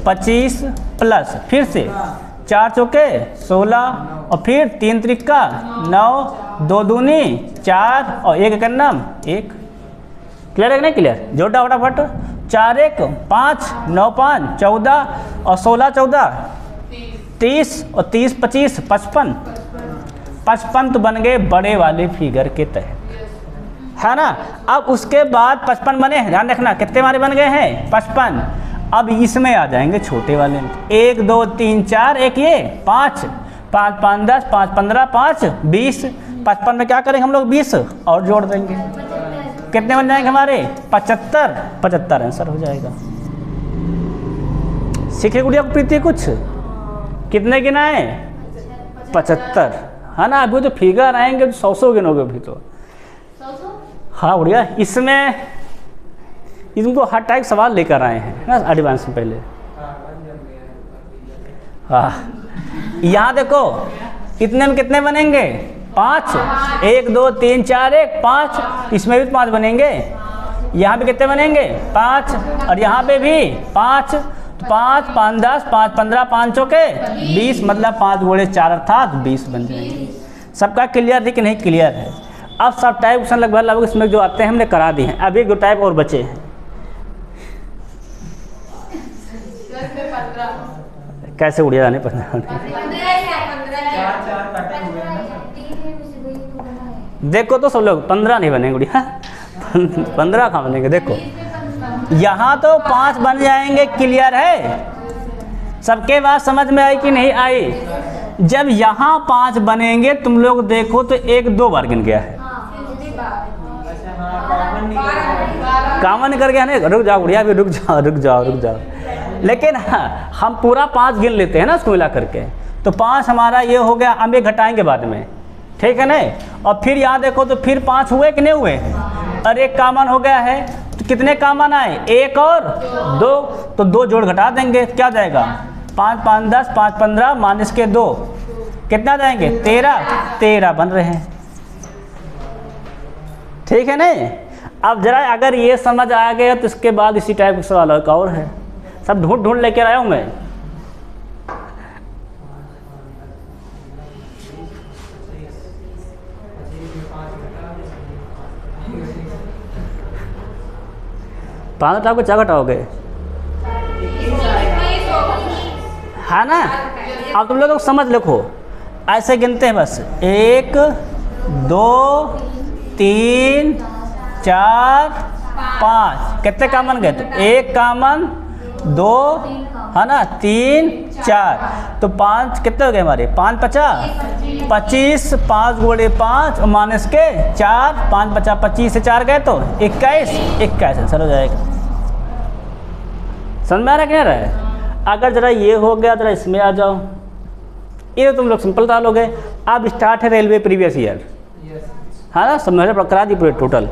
25 प्लस फिर से 4 चौके 16 और फिर 3 त्रिका 9, 2 दूनी 4 और 1 का नाम 1। क्लियर है कि नहीं क्लियर? जोड़ा फटाफट। 4 1 5 9 5 14 और 16 14 30 और 30 25 55, 55 तो बन गए बड़े वाले फिगर के तहत, है ना। अब उसके बाद 55 बने, ध्यान रखना कितने हमारे बन गए हैं 55। अब इसमें आ जाएंगे छोटे वाले में। 1 2 3 4 1 ये 5 5 5 10 5 15 5 20। 55 में क्या करेंगे हम लोग 20 और जोड़ देंगे, कितने बन जाएंगे हमारे 75। 75 आंसर हो जाएगा। सीखे गुड़िया प्रीति कुछ? कितने गिनाए? 75, है ना। अभी तो फिगर आएंगे तो 100 गिनोगे अभी तो। हाँ गुड़िया, इसमें इनको हर टाइप सवाल लेकर आए हैं ना एडवांस में पहले। हाँ यहाँ देखो इतने में कितने बनेंगे 5, 1 2 3 4 1 5, इसमें भी 5 बनेंगे, यहाँ पे कितने बनेंगे 5, और यहाँ पे भी 5, तो 5 5 10 5 15 5 चौके 20, मतलब 5 गुणे 4 अर्थात 20 बन जाएंगे। सबका क्लियर है कि नहीं क्लियर है? अब सब टाइप क्वेश्चन लगभग इसमें जो आते हैं हमने करा दिए हैं, अब एक दो टाइप और बचे हैं। कैसे उड़ जाने 15 देखो तो सब लोग 15 नहीं बनेंगे गुड़िया 15 कहाँ बनेंगे? देखो यहाँ तो 5 बन जाएंगे, क्लियर है? सबके बात समझ में आई कि नहीं आई? जब यहाँ 5 बनेंगे तुम लोग देखो तो 1 2 बार गिन गया है, कॉमन कर गया नहीं। रुक जाओ गुड़िया, अभी रुक जाओ। लेकिन हाँ, हम पूरा 5 गिन लेते हैं ना उसको मिला करके, तो 5 हमारा ये हो गया, हम ये घटाएंगे बाद में, ठीक है नहीं? और फिर यहाँ देखो तो फिर 5 हुए कि नहीं हुए? और 1 कॉमन हो गया है, तो कितने कॉमन आए? 1 और 2, तो 2 जोड़ घटा देंगे, क्या जाएगा? 5 5 10 5 15 माइनस के 2, कितना जाएंगे? 13 बन रहे हैं, ठीक है नहीं? अब जरा अगर ये समझ आ गया तो इसके बाद इसी टाइप का सवाल एक और है, सब ढूंढ लेकर आया हूँ मैं। पाँच को क्या घटाओगे? है ना? अब तुम लोग समझ लिखो, ऐसे गिनते हैं बस 1 2 3 4 5, कितने कॉमन गए? तो 1 कॉमन, 2 है ना, 3 4, तो 5 कितने हो गए हमारे? 5 50 25, 5 गुणे 5 माइनस के 4, 5 50 25 से 4 गए तो 21 आंसर हो जाएगा। समझ में आ रहा है? क्या रहा है? अगर जरा ये हो गया, जरा इसमें आ जाओ, ये तो तुम लोग सिंपल डालोगे। अब स्टार्ट है रेलवे प्रीवियस ईयर, है ना? सब मेरे करा दी पूरे टोटल।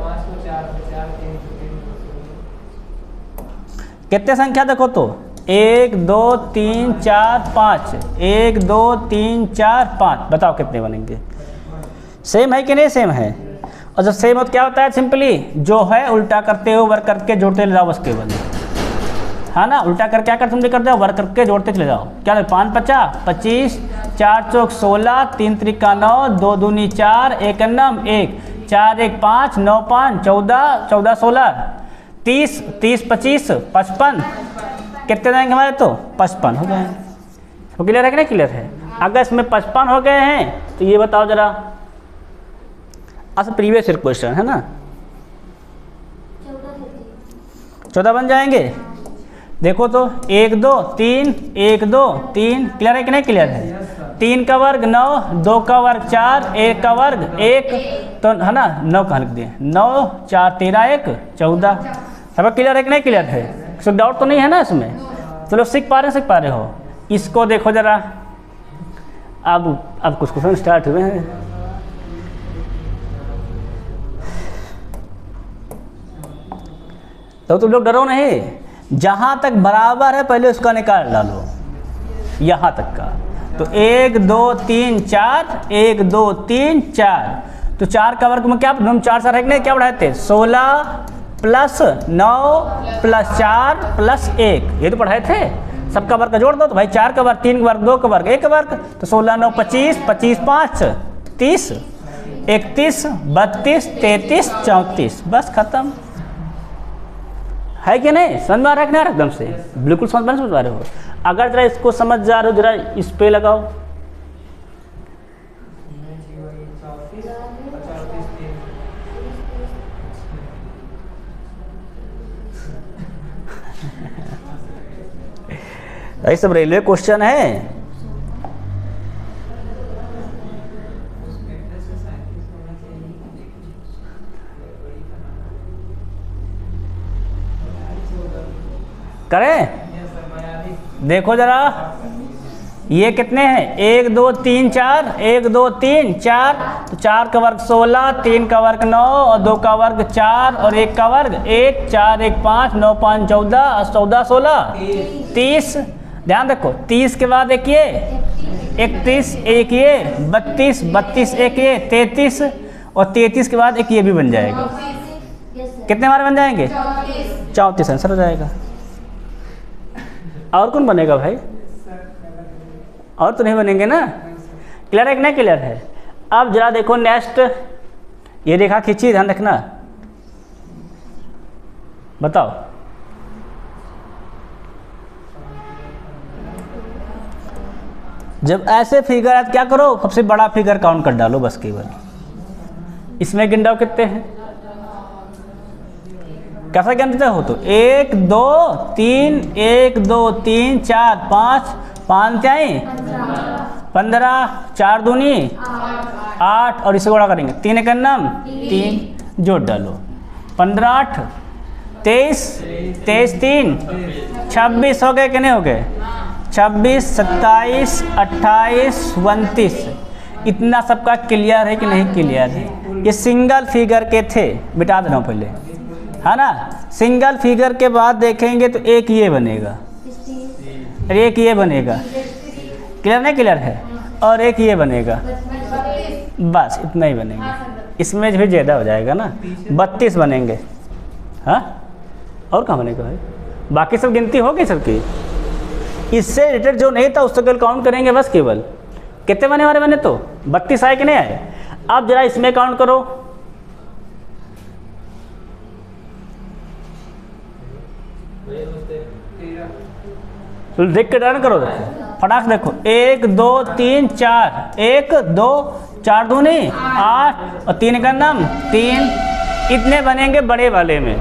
कितने संख्या देखो तो 1 2 3 4 5, 1 2 3 4 5, बताओ कितने बनेंगे? सेम है कि नहीं सेम है? और जब सेम हो तो क्या होता है? सिंपली जो है उल्टा करते हो, वर्क करके जोड़ते ले जाओ, बस केवल, है ना? उल्टा कर क्या कर तुम करते हो? वर्क करके जोड़ते चले जाओ। क्या 5 50 25, 4 चौक 16, 3 त्रिका 9, 2 दूनी 4, 1 अन्नम 1, 4 1 5, 9 5 14, 14 16 30, 30 25 55, कितने जाएंगे हमारे? तो 55 हो जाएंगे। तो क्लियर है कि नहीं क्लियर है? अगर इसमें 55 हो गए हैं तो ये बताओ जरा, अच्छा प्रीवियस ईयर क्वेश्चन है ना, 14 बन जाएंगे। देखो तो 1 2 3 1 2 3, क्लियर है कि नहीं क्लियर है? 3 का वर्ग 9, 2 का वर्ग 4, 1 का वर्ग 1, तो है ना 9 कहाँ लिख दिए? 9 4 13 1 14। सब क्लियर है कि नहीं क्लियर है? कुछ डाउट तो नहीं है ना इसमें? चलो सीख पा रहे हो। इसको देखो जरा, अब कुछ क्वेश्चन स्टार्ट हुए हैं। तो तुम लोग डरो नहीं, जहाँ तक बराबर है पहले उसका निकाल डालो, यहाँ तक का। तो 1 2 3 4, 1 2 3 4, तो 4 का वर्ग में क्या हम 4 4 है कि नहीं? क्या बढ़ाए थे? 16 प्लस 9 प्लस 4 प्लस 1, ये तो पढ़ाए थे। सबका वर्ग जोड़ दो तो भाई 4 का वर्ग, 3 का वर्ग, 2 का वर्ग, 1 का वर्ग, तो 16 9 25, 25 5 30, 31 32 33 34, बस खत्म। है कि नहीं? समझ में आ रहा है कि नहीं? एकदम से बिल्कुल समझ पा रहे हो। अगर जरा इसको समझ जा रहे हो, जरा इस पे लगाओ। ये सब रेलवे क्वेश्चन है। करें? देखो जरा, ये कितने हैं? 1 2 3 4, 1 2 3 4, तो 4 का वर्ग 16, 3 का वर्ग 9, और 2 का वर्ग 4, और 1 का वर्ग 1, 4 1 5, 9 5 14, 14 16 30। ध्यान रखो, 30 के बाद एक ये 31 एक ये, 32 32 एक ये, 33 और 33 के बाद एक ये भी बन जाएगा। कितने हमारे बन जाएंगे? 34 आंसर हो जाएगा। और कौन बनेगा भाई? और तो नहीं बनेंगे ना। क्लियर है कि नहीं क्लियर है? अब जरा देखो नेक्स्ट, ये रेखा खींची, ध्यान रखना। बताओ जब ऐसे फिगर है तो क्या करो, सबसे बड़ा फिगर काउंट कर डालो बस केवल। इसमें गिनडाओ कितने हैं, कैसा गिनते हो? तो 1 2 3 1 2 3 4 5 5 क्या 15, 4 दूनी 8 और इसे गुणा करेंगे 3 एक नाम 3 जोड़ डालो 15 8 23 23 3 26 हो गए कि नहीं हो गए? 26 27 28 29। इतना सबका क्लियर है कि नहीं क्लियर है? ये सिंगल फिगर के थे, बिटा देना पहले, है ना। सिंगल फिगर के बाद देखेंगे तो एक ये बनेगा, एक ये बनेगा, क्लियर नहीं क्लियर है? और एक ये बनेगा, बस इतना ही बनेगा। इसमें भी ज़्यादा हो जाएगा ना, 32 बनेंगे। हाँ, और कहाँ बनेगा भाई? बाकी सब गिनती होगी सबकी। इससे रिलेटेड जो नहीं था उससे कल काउंट करेंगे बस केवल। कितने बने हमारे बने? तो 32 आए कि नहीं आए? अब जरा इसमें काउंट करो, तो देख के डन करो, देखो फटाक देखो 1 2 3 4 1 2 4 दूनी 8 और 3 का नाम 3। इतने बनेंगे बड़े वाले में।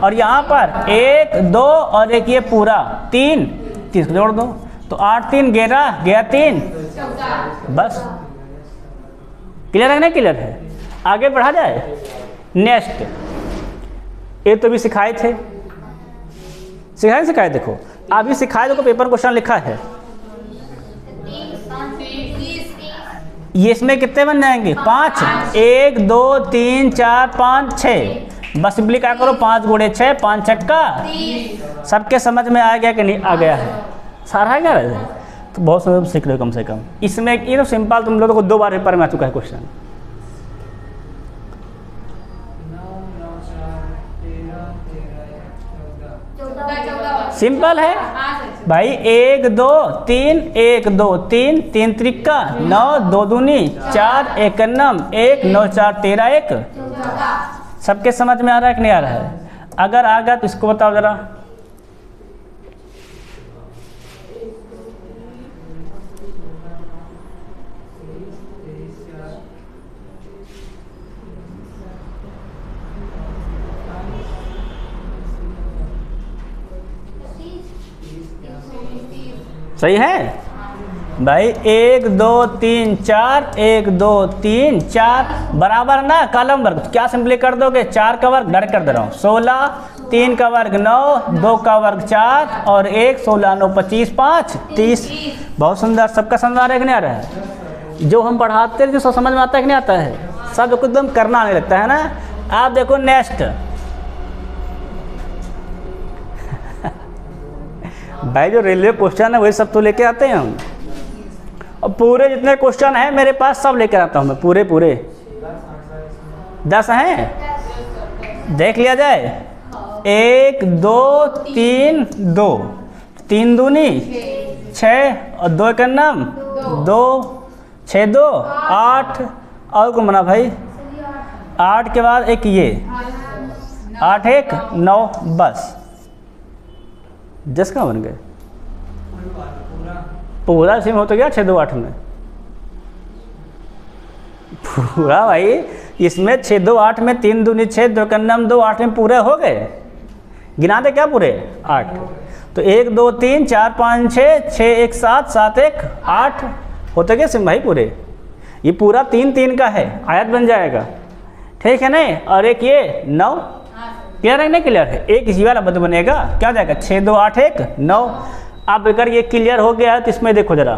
और यहाँ पर 1 2 और एक ये पूरा 3 30 को जोड़ दो तो 8 3 11 11 3 बस। क्लियर है ना? क्लियर है? आगे बढ़ा जाए। नेक्स्ट, ये तो भी सिखाए थे, सिखाए देखो अभी सिखाए, देखो पेपर क्वेश्चन लिखा है। ये इसमें कितने बन जाएंगे? 5 1 2 3 4 5 6। बस सिंपली क्या करो, 5 गुणे 6 5 छक्का। सबके समझ में आ गया कि नहीं आ गया है? सारा है क्या वैसे? तो बहुत सारे सीख रहे हो कम से कम। इसमें ये तो सिंपल तुम लोगों को 2 बार पेपर में आ चुका है क्वेश्चन। सिंपल है भाई। 1 2 3 1 2 3 3 त्रिका 9 2 दूनी 4 1 नम 1 9 4 13 1। सबके समझ में आ रहा है कि नहीं आ रहा है? अगर आ गया तो इसको बताओ जरा। सही है भाई? 1 2 3 4 1 2 3 4 बराबर ना कॉलम वर्ग। तो क्या सिंपली कर दोगे? 4 का वर्ग डायरेक्ट कर दे रहा हूँ 16, 3 का वर्ग 9, 2 का वर्ग 4 और 1 16 9 25 5 30। बहुत सुंदर। सबका समझ आ रहा है कि नहीं आ रहा है? जो हम पढ़ाते हैं जो समझ में आता है कि नहीं आता है? सब एकदम करना आने लगता है ना। आप देखो नेक्स्ट भाई, जो रेलवे क्वेश्चन है वही सब तो लेके आते हैं हम। और पूरे जितने क्वेश्चन हैं मेरे पास सब लेकर आता हूँ मैं, पूरे 10 हैं। देख लिया जाए। 1 2 3 2 3 दूनी 6 और 2 का नाम 2 6 2 8। और कौन बना भाई? 8 के बाद एक ये 8 1 9 बस। 10 कहाँ बन गए? पूरा सिम हो तो गया 6 2 8 में पूरा भाई। इसमें 6 2 8 में 3 दूनी 6 2 का नाम 2 8 में पूरे हो गए। गिना दे क्या पूरे? 8। तो 1 2 3 4 5 6 6 1 7 7 1 8 होते गए सिम भाई पूरे। ये पूरा 3 3 का है, आयत बन जाएगा। ठीक है नहीं? और एक ये 9। क्लियर है नहीं क्लियर है? एक इसी वाला बद बनेगा, क्या हो जाएगा? 6 2 8 1 9। अब अगर ये क्लियर हो गया है तो इसमें देखो जरा,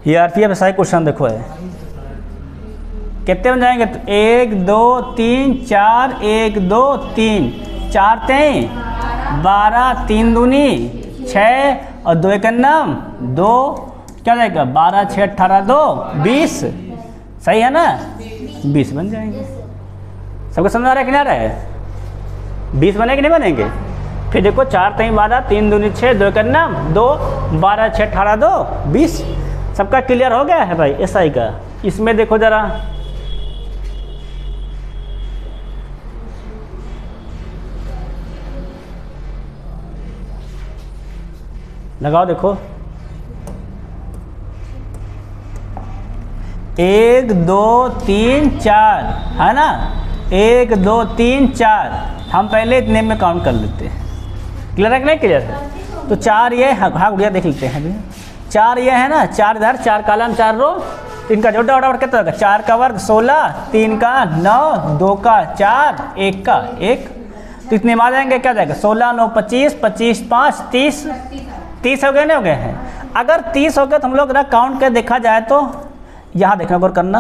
ये आरपीएफ एसआई क्वेश्चन देखो है कितने बन जाएंगे? तो 1 2 3 4, 1 2 3, 4 तेई 12, 3 दूनी 6 और 2 एकन्नम 2, क्या जाएगा? 12 6 18 2 20, सही है ना? 20 बन जाएंगे। सबको समझ आ रहा है कि नहीं आ रहा है? 20 बने कि नहीं बनेंगे? फिर देखो 4 तेई 12, 3 दूनी 6, 2 एकन्नम 2, 12 6 18 2 20। सबका क्लियर हो गया है भाई एसआई का? इसमें देखो जरा, लगाओ देखो, 1 2 3 4 है ना? 1 2 3 4, हम पहले इतने में काउंट कर लेते हैं। क्लियर है कि नहीं क्लियर है? तो 4 ये हाँ गुड़िया देख लेते हैं अभी। 4 ये है ना, 4 इधर, 4 कॉलम 4 रो, 3 का जोड़ा उड़ा कितना होगा? 4 का वर्ग 16, 3 का 9, 2 का 4, 1 का 1, तो इतने में आ जाएंगे। क्या जाएगा? 16 9 25, 25 5 30, 30 हो गए नहीं हो गए हैं? अगर 30 हो गए तो हम लोग ना काउंट कर देखा जाए तो यहाँ देखना गौर करना,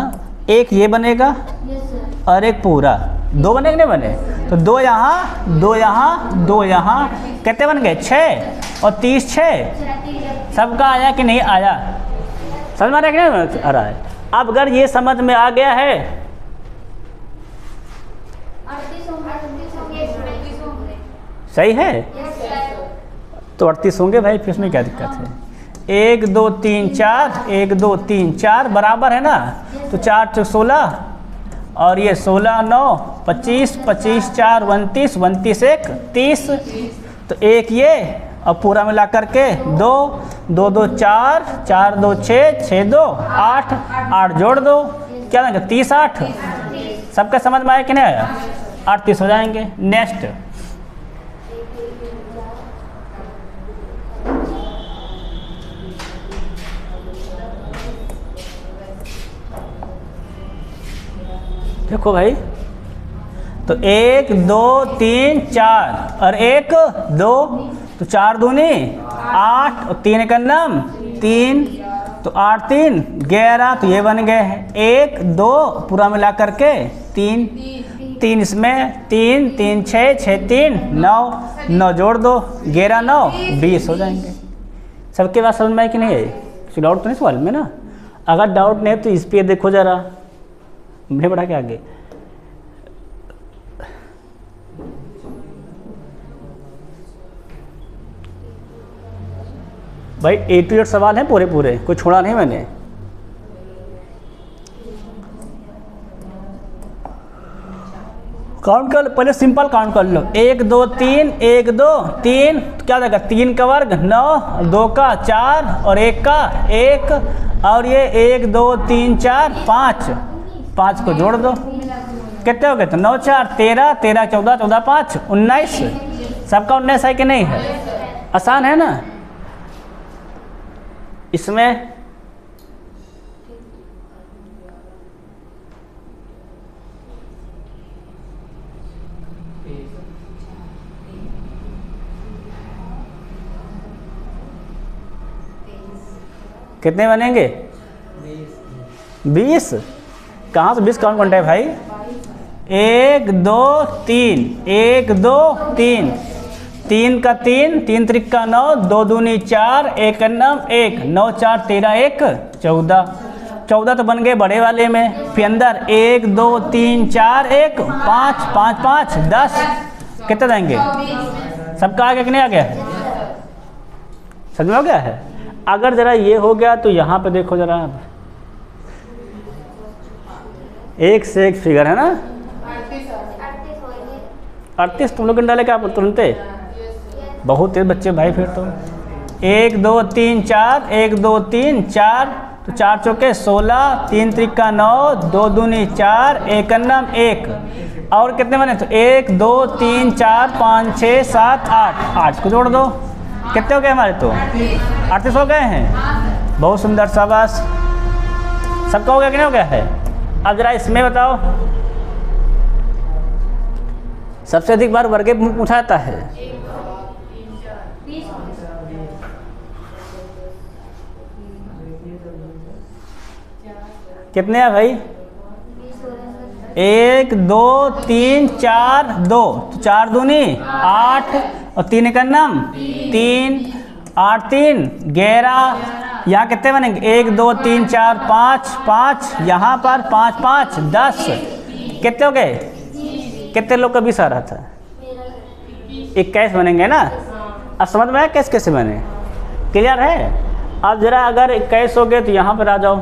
एक ये बनेगा और एक पूरा, 2 बने कि नहीं बने? तो 2 यहाँ 2 यहाँ 2 यहाँ, कितने बन गए? 6 और 30 6। सबका आया कि नहीं आया? समझ में आ रहा है कि नहीं आ रहा है? अब अगर ये समझ में आ गया है, सही है, तो 38 होंगे भाई, फिर उसमें क्या दिक्कत है? 1 2 3 4, 1 2 3 4 बराबर है ना? तो 4 4 16 और ये 16 9 25, 25 4 29, 29 1 30, तो एक ये और पूरा मिला करके 2 2 2 4, 4 2 6, 6 2 8, 8 जोड़ दो, क्या देंगे? 30 8। सबका समझ में आया कि नहीं आया? 38 हो जाएंगे। नेक्स्ट, देखो भाई, तो 1 2 3 4 और 1 2, तो 4 दूनी 8 और 3 एकन्नम 3, तो 8 3 11, तो ये बन गए हैं 1 2 पूरा मिला करके 3 3, इसमें 3 3 6 6 3 9 9 जोड़ दो, 11 9 20 हो जाएंगे। सबके बात समझ में आई कि नहीं है? कुछ डाउट तो नहीं सवाल में ना? अगर डाउट नहीं है तो इस पर देखो जरा, नहीं बढ़ा के आगे। भाई A to Z सवाल हैं पूरे पूरे, कोई छोड़ा नहीं मैंने। काउंट कर, पहले सिंपल काउंट कर लो। 1 2 3, 1 2 3, तो क्या देगा? 3 का वर्ग 9, 2 का 4 और 1 का 1, और ये 1 2 3 4 5, 5 को जोड़ दो, कितने हो गए? तो 9 4 13, 13 14, 14 5 19। सबका 19 है कि नहीं है? आसान है ना? इसमें कितने बनेंगे? 20। कहाँ से 20 काउंट है भाई? 1 2 3, 1 2 3, 3 का 3, 3 त्रिक का 9, 2 दूनी 4, 1 अन्नम 1, 9 4 13 1 14, 14 तो बन गए बड़े वाले में। फिर अंदर 1 2 3 4 1 5 5 5 10, कितने देंगे? सबका आ गया कि नहीं आ गया? समझ में आ गया है? अगर जरा ये हो गया तो यहाँ पे देखो जरा, एक से एक फिगर है ना? 38 तुम लोग डाले क्या तुरंत? बहुत तेज बच्चे भाई। फिर तो 1 2 3 4, 1 2 3 4, तो 4 चौके 16, 3 त्रिक का 9, 2 दूनी 4, 1 अन्नम 1, और कितने बने? तो 1 2 3 4 5 6 7 8, 8 को जोड़ दो, कितने हो गए हमारे? तो 38 हो गए हैं। बहुत सुंदर, शाबाश। सबका हो गया कि नहीं हो गया है? अब जरा इसमें बताओ, सबसे अधिक बार वर्ग पूछा जाता है। कितने हैं भाई? 1 2 3 4 2, तो 4 दूनी 8 और 3 का नाम 3, 8 3 11। यहाँ कितने बनेंगे? 1 2 3 4 5 5, यहाँ पर 5 5 10। कितने हो गए? कितने लोग का 20 आ रहा था? 21 बनेंगे ना। अब समझ में आया कैसे कैसे बने? क्लियर है? अब जरा अगर 21 हो गए तो यहाँ पर आ जाओ।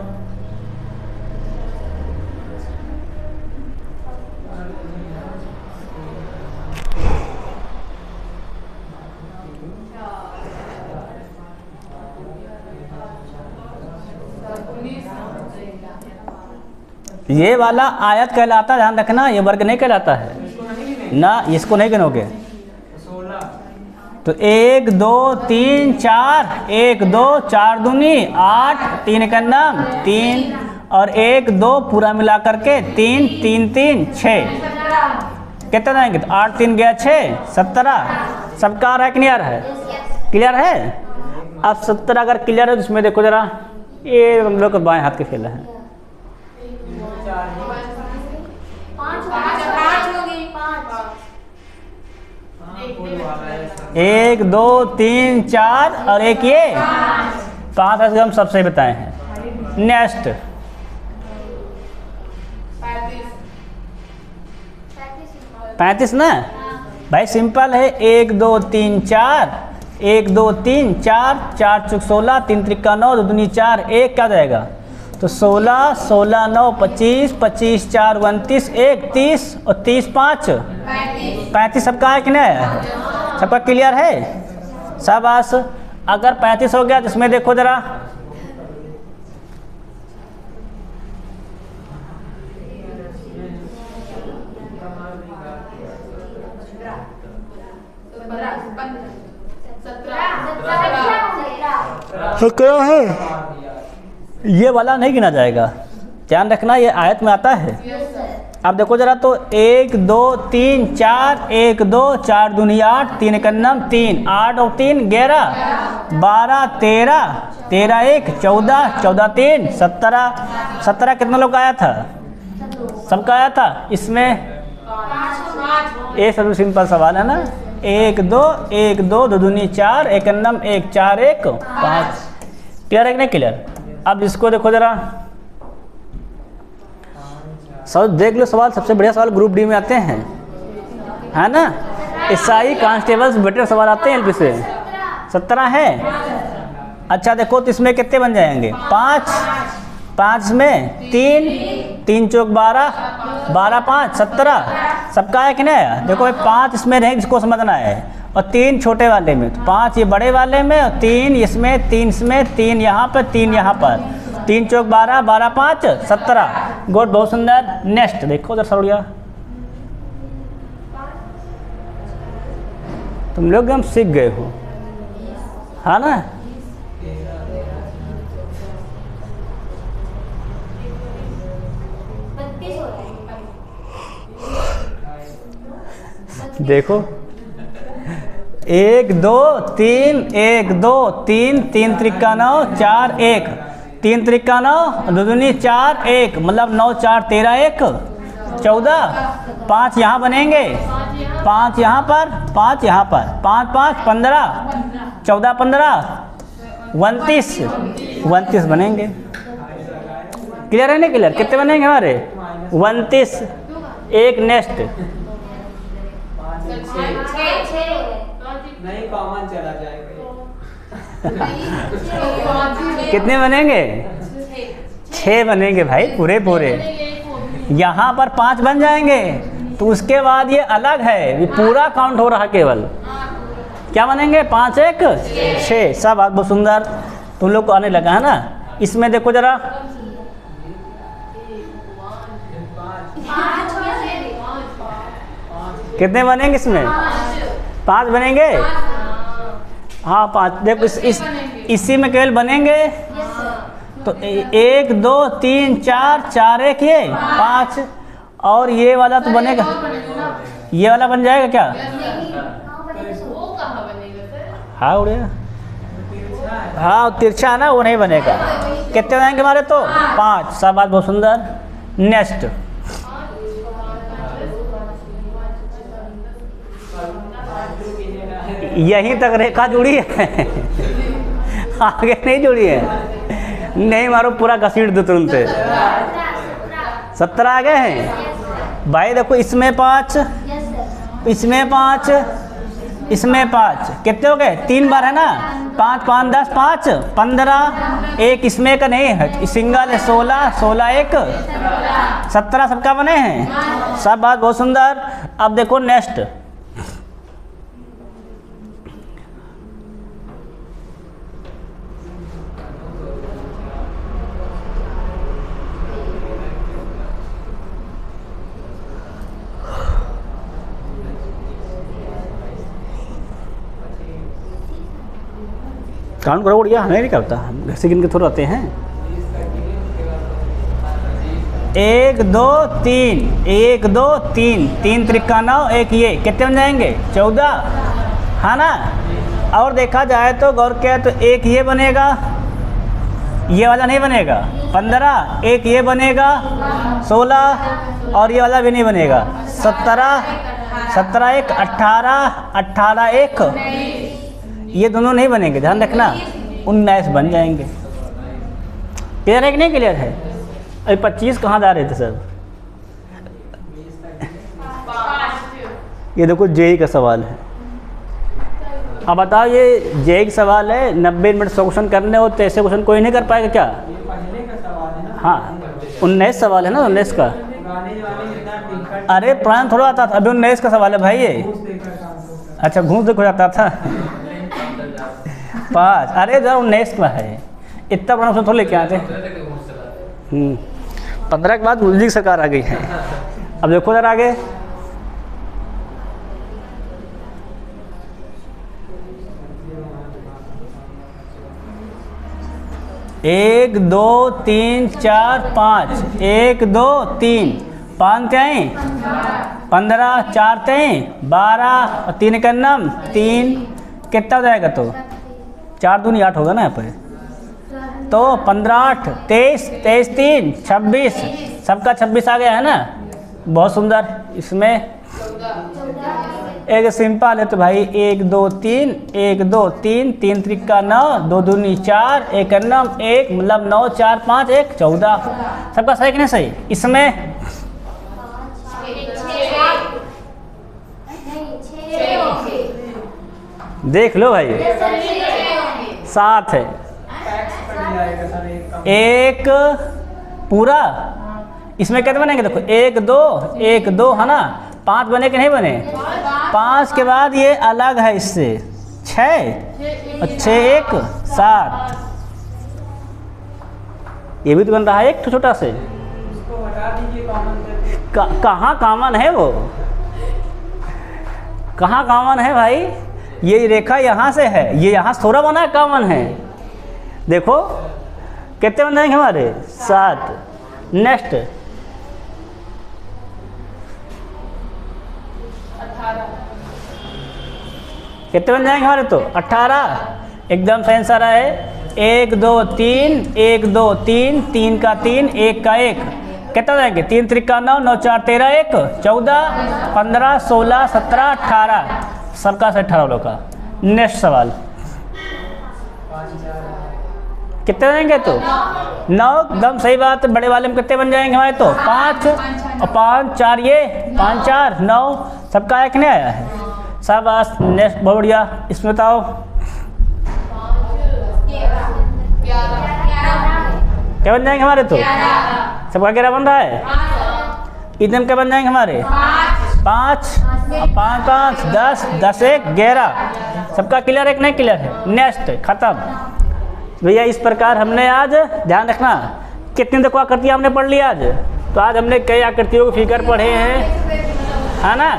ये वाला आयत कहलाता है, ध्यान रखना, ये वर्ग नहीं कहलाता है ना, इसको नहीं गिनोगे। तो 1 2 3 4, 1 2 4 दूनी 8, 3 का नाम 3 और 1 2 पूरा मिला करके 3 3 3 6। कितना जाएंगे? तो 8 3 गया 6, 17। सबका आ रहा है कि नहीं आ रहा है? क्लियर है? अब 17 अगर क्लियर है तो इसमें देखो जरा, ये हम लोग का बाएं हाथ के खेल है। 1 2 3 4 और एक ये 5 ऐसे हम सबसे बताए हैं। नेक्स्ट 35 ना भाई, सिंपल है। 1 2 3 4, 1 2 3 4, 4 चौक 16, 3 त्रिका 9, 2 दूनी 4, 1 क्या जाएगा? तो 16 16 9 25, 25 4 29, 1 30 और 30 5 35। सबका है कि नहीं? सबका क्लियर है? शाबाश। अगर 35 हो गया तो इसमें देखो जरा, क्या है? ये वाला नहीं गिना जाएगा, ध्यान रखना, ये आयत में आता है। अब देखो जरा, तो 1 2 3 4, 1 2 4 दूनी 8, 3 का नाम 3, 8 और 3 11, 12 13, 13 1 14, 14 3 17। 17 कितना लोग आया था? सबका आया था। इसमें ये सब सिंपल सवाल है ना। 1 2 1 2 2 दूनी 4, 1 नाम 1 4 1 5। क्लियर है कि नहीं क्लियर? अब इसको देखो जरा, सब देख लो सवाल। सबसे बढ़िया सवाल ग्रुप डी में आते हैं, है ना। एसआई कांस्टेबल्स बेटर सवाल आते हैं एलपी से। 17 है। अच्छा देखो, तो इसमें कितने बन जाएंगे? 5 5 में 3 3 चौक 12, 12 5 17। सबका है कि नहीं? देखो भाई 5 इसमें नहीं, जिसको समझना है, और 3 छोटे वाले में, तो 5 ये बड़े वाले में और 3 इसमें, 3 इसमें, 3 यहाँ पर, 3 यहाँ पर, 3 चौक 12, 12 5 17। गुड, बहुत सुंदर। नेक्स्ट देखो उधर सरुड़िया, तुम लोग हम सीख गए हो, है ना। देखो 1 2 3 1 2 3, 3 त्रिका 9 4 1, 3 त्रिका 9, 2 दूनी 4 1, मतलब 9 4 13 1 14। 5 यहाँ बनेंगे, 5 यहाँ पर, 5 यहाँ पर, 5 5 15, 14 15 29 29 बनेंगे। क्लियर है नहीं क्लियर? कितने बनेंगे हमारे? 29। एक नेक्स्ट नहीं, कॉमन चला जाएगा। कितने बनेंगे? 6 बनेंगे भाई, पूरे पूरे। यहाँ पर 5 बन जाएंगे, तो उसके बाद ये अलग है, ये पूरा काउंट हो रहा केवल। क्या बनेंगे? 5 1 6। सब बहुत सुंदर, तुम लोग को आने लगा है ना। इसमें देखो जरा, कितने बनेंगे इसमें? 5 बनेंगे। हाँ 5। देखो इसी में केवल बनेंगे, तो 1 2 3 4 4 1 ये 5, और ये वाला तो बनेगा, ये वाला बन जाएगा क्या? हाँ उड़िया, हाँ तिरछा है ना, वो नहीं बनेगा। कितने बनेंगे हमारे? तो 5। सब बात बहुत सुंदर। नेक्स्ट यहीं तक रेखा जुड़ी है, आगे नहीं जुड़ी है। नहीं मारो, पूरा घसीट दो तुरंत। 17 आ गए हैं भाई। देखो इसमें 5, इसमें 5, इसमें 5, कितने हो गए? 3 बार है ना। 5 5 10 5 15, एक इसमें का नहीं है, सिंगल है। 16 16 1 17 सबका बने हैं। सब बात बहुत सुंदर। अब देखो नेक्स्ट, काउंट करो बढ़िया, हमें नहीं करता, हम घर से गिन के थोड़ा आते हैं। 1 2 3, 1 2 3, 3 त्रिका 9, एक ये, कितने बन जाएंगे? 14, है ना। और देखा जाए तो गौर किया तो एक ये बनेगा, ये वाला नहीं बनेगा। 15, एक ये बनेगा। 16, और ये वाला भी नहीं बनेगा। 17 17 1 18, 18 1, ये दोनों नहीं बनेंगे, ध्यान रखना। 19 बन जाएंगे। क्लियर है कि नहीं क्लियर है? अभी 25 कहाँ जा रहे थे सर? ये देखो जेई का सवाल है। अब बताओ, ये जेई का सवाल है, 90 मिनट 100 क्वेश्चन करने हो तो ऐसे क्वेश्चन कोई नहीं कर पाएगा क्या? हाँ, 19 सवाल है ना, 19 का। अरे पुराना थोड़ा आता था, अभी 19 का सवाल है भाई ये। अच्छा, घूस देखो जाता था 5, अरे जरा 19 का है, इतना बड़ा थोड़ा लेके आते। 15 के बाद मोदी की सरकार आ गई है। अब देखो जरा आगे, एक 2 3 4 5, 1 2 3 5 3 15, 4 3 12, और 3 का नाम 3, कितना हो जाएगा? तो 4 दूनी 8 होगा ना यहाँ पे। तो 15 8 23, 23 3 26, सबका 26 आ गया है ना। बहुत सुंदर। इसमें एक सिंपल है तो भाई 1 2 3, 1 2 3, 3 त्रिका 9, 2 दूनी 4, 1 अन्नम 1, मतलब 9 4 5 1 14, सबका सही कि नहीं सही? इसमें देख लो भाई, 7 है। एक पूरा, इसमें कितने बनेंगे? देखो 1 2 1 2 है ना। 5 बने कि नहीं बने? 5 के बाद ये अलग है इससे, 6 और 6 1 7, ये भी तो बन रहा है एक छोटा से। कहाँ कॉमन है वो? कहाँ कॉमन है भाई? ये रेखा यहाँ से है, ये यहाँ थोड़ा बना है, कॉमन है। देखो कितने बन जाएंगे हमारे? 7। नेक्स्ट 18, कितने बन जाएंगे हमारे? तो 18, एकदम सही आंसर है। 1 2 3, 1 2 3, 3 का 3, 1 का 1, कितना जाएंगे? 3 त्रिका 9, 9 4 13 1 14, 15 16 17 18, सबका से 18 लोग का। नेक्स्ट सवाल, कितने जाएंगे? तो 9, एकदम सही बात। बड़े वाले में कितने बन जाएंगे हमारे? तो 5 और 5 4, ये 5 4 9, सबका एक नहीं आया है। सब नेक्स्ट बहुत बढ़िया। इसमें बताओ क्या बन जाएंगे हमारे? तो सबका 11 बन रहा है। इतने में क्या बन जाएंगे हमारे? 5 और 5 5 10, 10 1 11, सबका क्लियर है कि नहीं क्लियर है? नेक्स्ट खत्म भैया। इस प्रकार हमने आज, ध्यान रखना, कितनी तक आकृतियाँ हमने पढ़ ली आज? तो आज हमने कई आकृतियों के फिगर पढ़े हैं, है ना।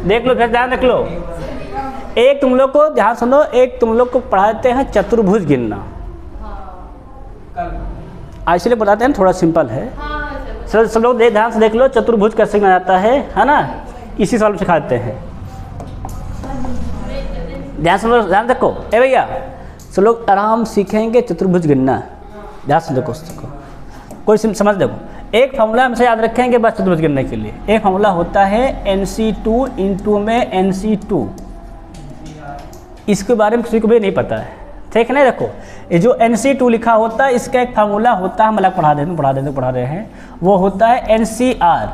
देख लो, फिर ध्यान रख लो। एक तुम लोग को ध्यान सुनो, एक तुम लोग को पढ़ाते हैं चतुर्भुज गिनना। इसलिए बताते हैं, थोड़ा सिंपल है। सब लोग ध्यान से देख लो, चतुर्भुज कैसे गिना जाता है ना। इसी सवाल में सिखाते हैं। ध्यान सुनो, ध्यान देखो। ए भैया, सब लोग आराम सीखेंगे चतुर्भुज गिनना। ध्यान से देखो, कोई समझ देखो। एक फॉर्मूला हमसे याद रखेंगे बस चतुर्भुज गिनने के लिए। एक फॉर्मूला होता है NC2 इंटू में NC2। इसके बारे में किसी को भी नहीं पता है, ठीक है ना। देखो ये जो NC2 लिखा होता है इसका एक फार्मूला होता है, हम लोग पढ़ा रहे हैं, वो होता है NCR।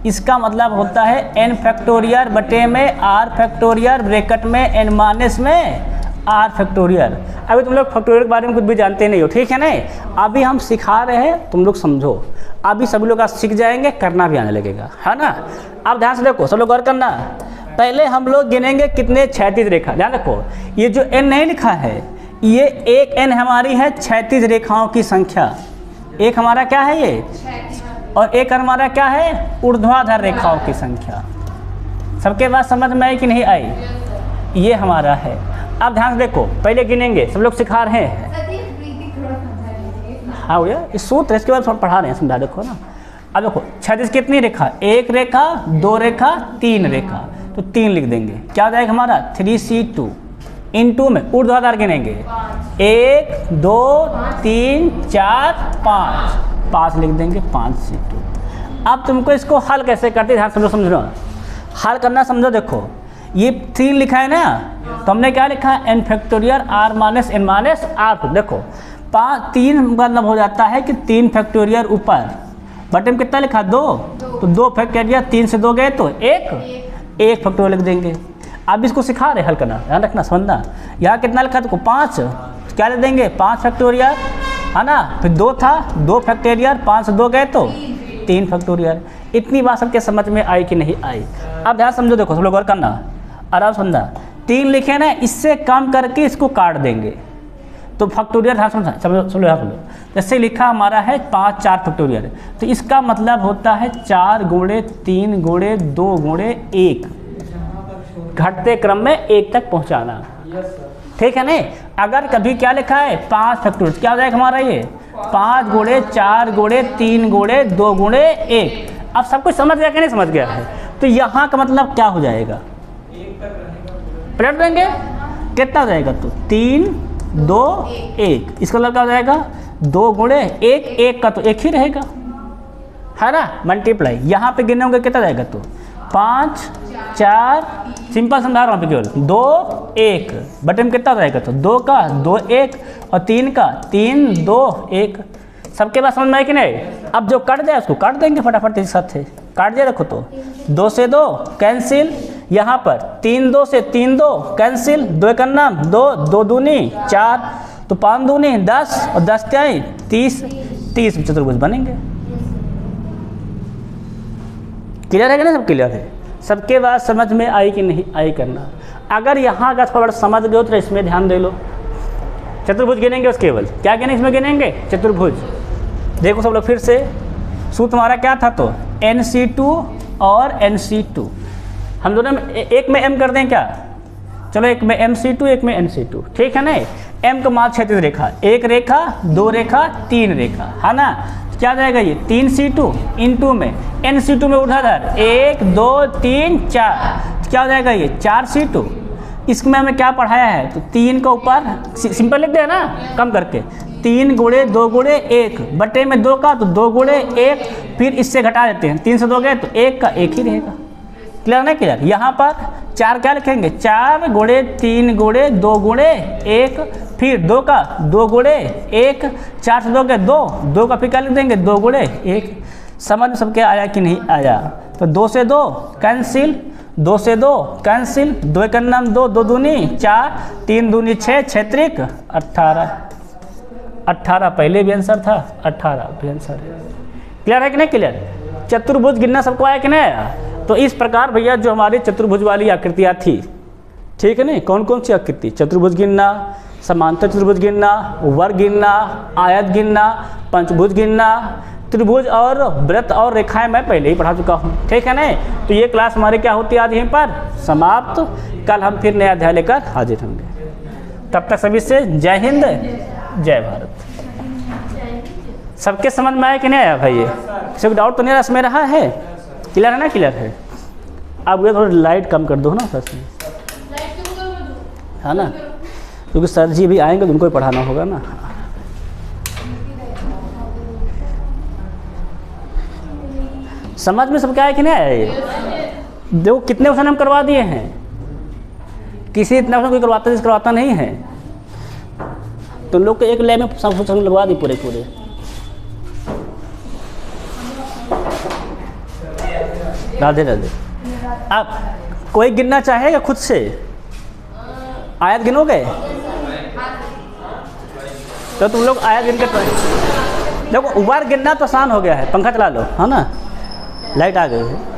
इसका मतलब होता है n फैक्टोरियल बटे में r फैक्टोरियल ब्रैकेट में n माइनस में r फैक्टोरियल। अभी तुम लोग फैक्टोरियल के बारे में कुछ भी जानते नहीं हो, ठीक है ना। अभी हम सिखा रहे हैं, तुम लोग समझो। अभी सभी लोग आज सीख जाएंगे, करना भी आने लगेगा, है ना। अब ध्यान से देखो, सब लोग गौर करना। पहले हम लोग गिनेंगे कितने क्षैतिज रेखा। ध्यान रखो, ये जो n नहीं लिखा है, ये एक n हमारी है क्षैतिज रेखाओं की संख्या। एक हमारा क्या है ये, और एक हमारा क्या है, ऊर्ध्वाधर रेखाओं की संख्या। सबके बात समझ में आई कि नहीं आई? ये हमारा है। अब ध्यान से देखो, पहले गिनेंगे, सब लोग सिखा रहे हैं। हाँ भैया, इस सूत्र इसके बाद पढ़ा रहे हैं, समझा देखो ना। अब देखो क्षैतिज कितनी रेखा, एक रेखा, दो रेखा, तीन रेखा, तो 3 लिख देंगे। क्या हो जाएगा हमारा 3C2 इंटू में ऊर्ध्वाधर गिनेंगे 1 2 3 4 5 लिख देंगे 5C2। अब तुमको इसको हल कैसे करते ध्यान समझो, हल करना समझो। देखो ये 3 लिखा है ना, तो हमने क्या लिखा है n factorial r minus n minus r। देखो 3 मतलब हो जाता है कि 3 फैक्टोरियल ऊपर, बटे में कितना लिखा 2, तो 2 फैक्टोरियल 3 से 2 गए तो 1 फैक्टोरियल लिख देंगे। अब इसको सिखा रहे हल करना, ध्यान रखना समझना। यहाँ कितना लिखा देखो 5, क्या लिख देंगे 5 फैक्टोरियल, है ना। फिर 2 था, 2 फैक्टोरियल, 5 से 2 गए तो 3 फैक्टोरियल। इतनी बात सबके समझ में आई कि नहीं आई? अब ध्यान समझो, देखो सब लोग गौर करना, आराम समझना। 3 लिखे ना, इससे कम करके इसको काट देंगे तो फैक्टोरियल। हाँ समझो, जैसे लिखा हमारा है 5 4 फैक्टोरियल, तो इसका मतलब होता है 4 गुणे 3 गुणे 2 गुणे 1, घटते क्रम में 1 तक पहुंचाना, ठीक है नहीं। अगर कभी क्या लिखा है 5 फैक्टोरियल, क्या हो जाएगा हमारा ये 5 गुणे 4 गुणे 3 गुणे 2 गुणे 1। अब सब कुछ समझ गया कि नहीं समझ गया है? तो यहाँ का मतलब क्या हो जाएगा, पलट देंगे, कितना हो जाएगा तो 3 2 1। इसका मतलब क्या हो जाएगा 2 गुणे 1, 1 का तो 1 ही रहेगा, है ना, मल्टीप्लाई। यहाँ पे गिने होंगे कितना जाएगा तो 5 4, सिंपल समझा रहा हूँ केवल 2 1, बटे में कितना जाएगा तो 2 का 2 1 और 3 का 3 2 1। सबके पास समझ में आए कि नहीं? अब जो कट जाए उसको काट देंगे फटाफट, इस साथ से काट दिया। देखो तो 2 से 2 कैंसिल, यहाँ पर 3 2 से 3 2 कैंसिल, 2 का नाम 2 2 दूनी 4, तो 5 दूनी 10 और 10 क्या है 30 चतुर्भुज बनेंगे। क्लियर है कि नहीं? सब क्लियर है? सबके बाद समझ में आई कि नहीं आई करना। अगर यहाँ का थोड़ा समझ गए तो इसमें ध्यान दे लो। चतुर्भुज गिनेंगे, उस केवल क्या गिनेंगे इसमें गिनेंगे चतुर्भुज। देखो सब लोग फिर से, सूत्र हमारा क्या था तो NC2 और NC2, हम दोनों में एक में m कर दें क्या, चलो एक में MC2 एक में NC2, ठीक है ना। m का मान क्षैतिज रेखा, 1 रेखा 2 रेखा 3 रेखा, है ना। क्या जाएगा ये 3C2 इंटू में NC2 में ऊर्ध्वाधर 1 2 3 4, क्या हो जाएगा ये 4C2। इसमें हमें क्या पढ़ाया है तो 3 का ऊपर सिंपल लिख दे ना, कम करके 3 गुणे 2 गुणे 1, बटे में 2 का तो 2 गुणे 1, फिर इससे घटा देते हैं, 3 से 2 गए तो 1 का 1 ही रहेगा। क्लियर नहीं क्लियर? यहाँ पर 4 क्या लिखेंगे 4 गुणे 3 गुणे 2 गुणे 1, फिर 2 का 2 गुणे 1, 4 से 2 गए 2 का फिर क्या लिख देंगे 2 गुणे 1। समझ सबके आया कि नहीं आया? तो 2 से 2 कैंसिल, 2 से 2 कैंसिल, 2 का नाम 2 2 दूनी 4, 3 दूनी 6, 6 त्रिक 18 पहले भी आंसर था, 18 भी आंसर है। क्लियर है कि नहीं क्लियर? चतुर्भुज गिनना सबको आया कि नहीं आया? तो इस प्रकार भैया जो हमारी चतुर्भुज वाली आकृतियाँ थी, ठीक है नहीं, कौन कौन सी आकृति, चतुर्भुज गिनना, समांतर चतुर्भुज गिनना, वर्ग गिनना, आयत गिनना, पंचभुज गिनना, त्रिभुज और वृत्त और रेखाएं मैं पहले ही पढ़ा चुका हूँ, ठीक है ना। तो ये क्लास हमारी क्या होती है आज यहीं पर समाप्त। कल हम फिर नया अध्याय लेकर हाजिर होंगे। तब तक सभी से जय हिंद जय भारत। सबके समझ में आया कि नहीं आया भाई? ये सब डाउट तो नहीं इसमें रहा है? क्लियर है ना? क्लियर है। अब ये थोड़ी लाइट कम कर दो ना बस में, है ना, क्योंकि सर जी भी आएंगे तो उनको ही पढ़ाना होगा ना। समझ में सब क्या है कि नहीं आया ये? देखो कितने क्वेश्चन हम करवा दिए हैं, किसी इतना क्वेश्चन कोई करवाता नहीं है। तो लोग को एक लैब में सब क्वेश्चन लगवा दी पूरे पूरे। राधे राधे। अब कोई गिनना चाहेगा खुद से? आयत गिनोगे? तो तुम लोग आयत गिन के देखो, ऊपर गिनना तो आसान हो गया है, पंखा चला लो, है ना, लाइट आ गई है।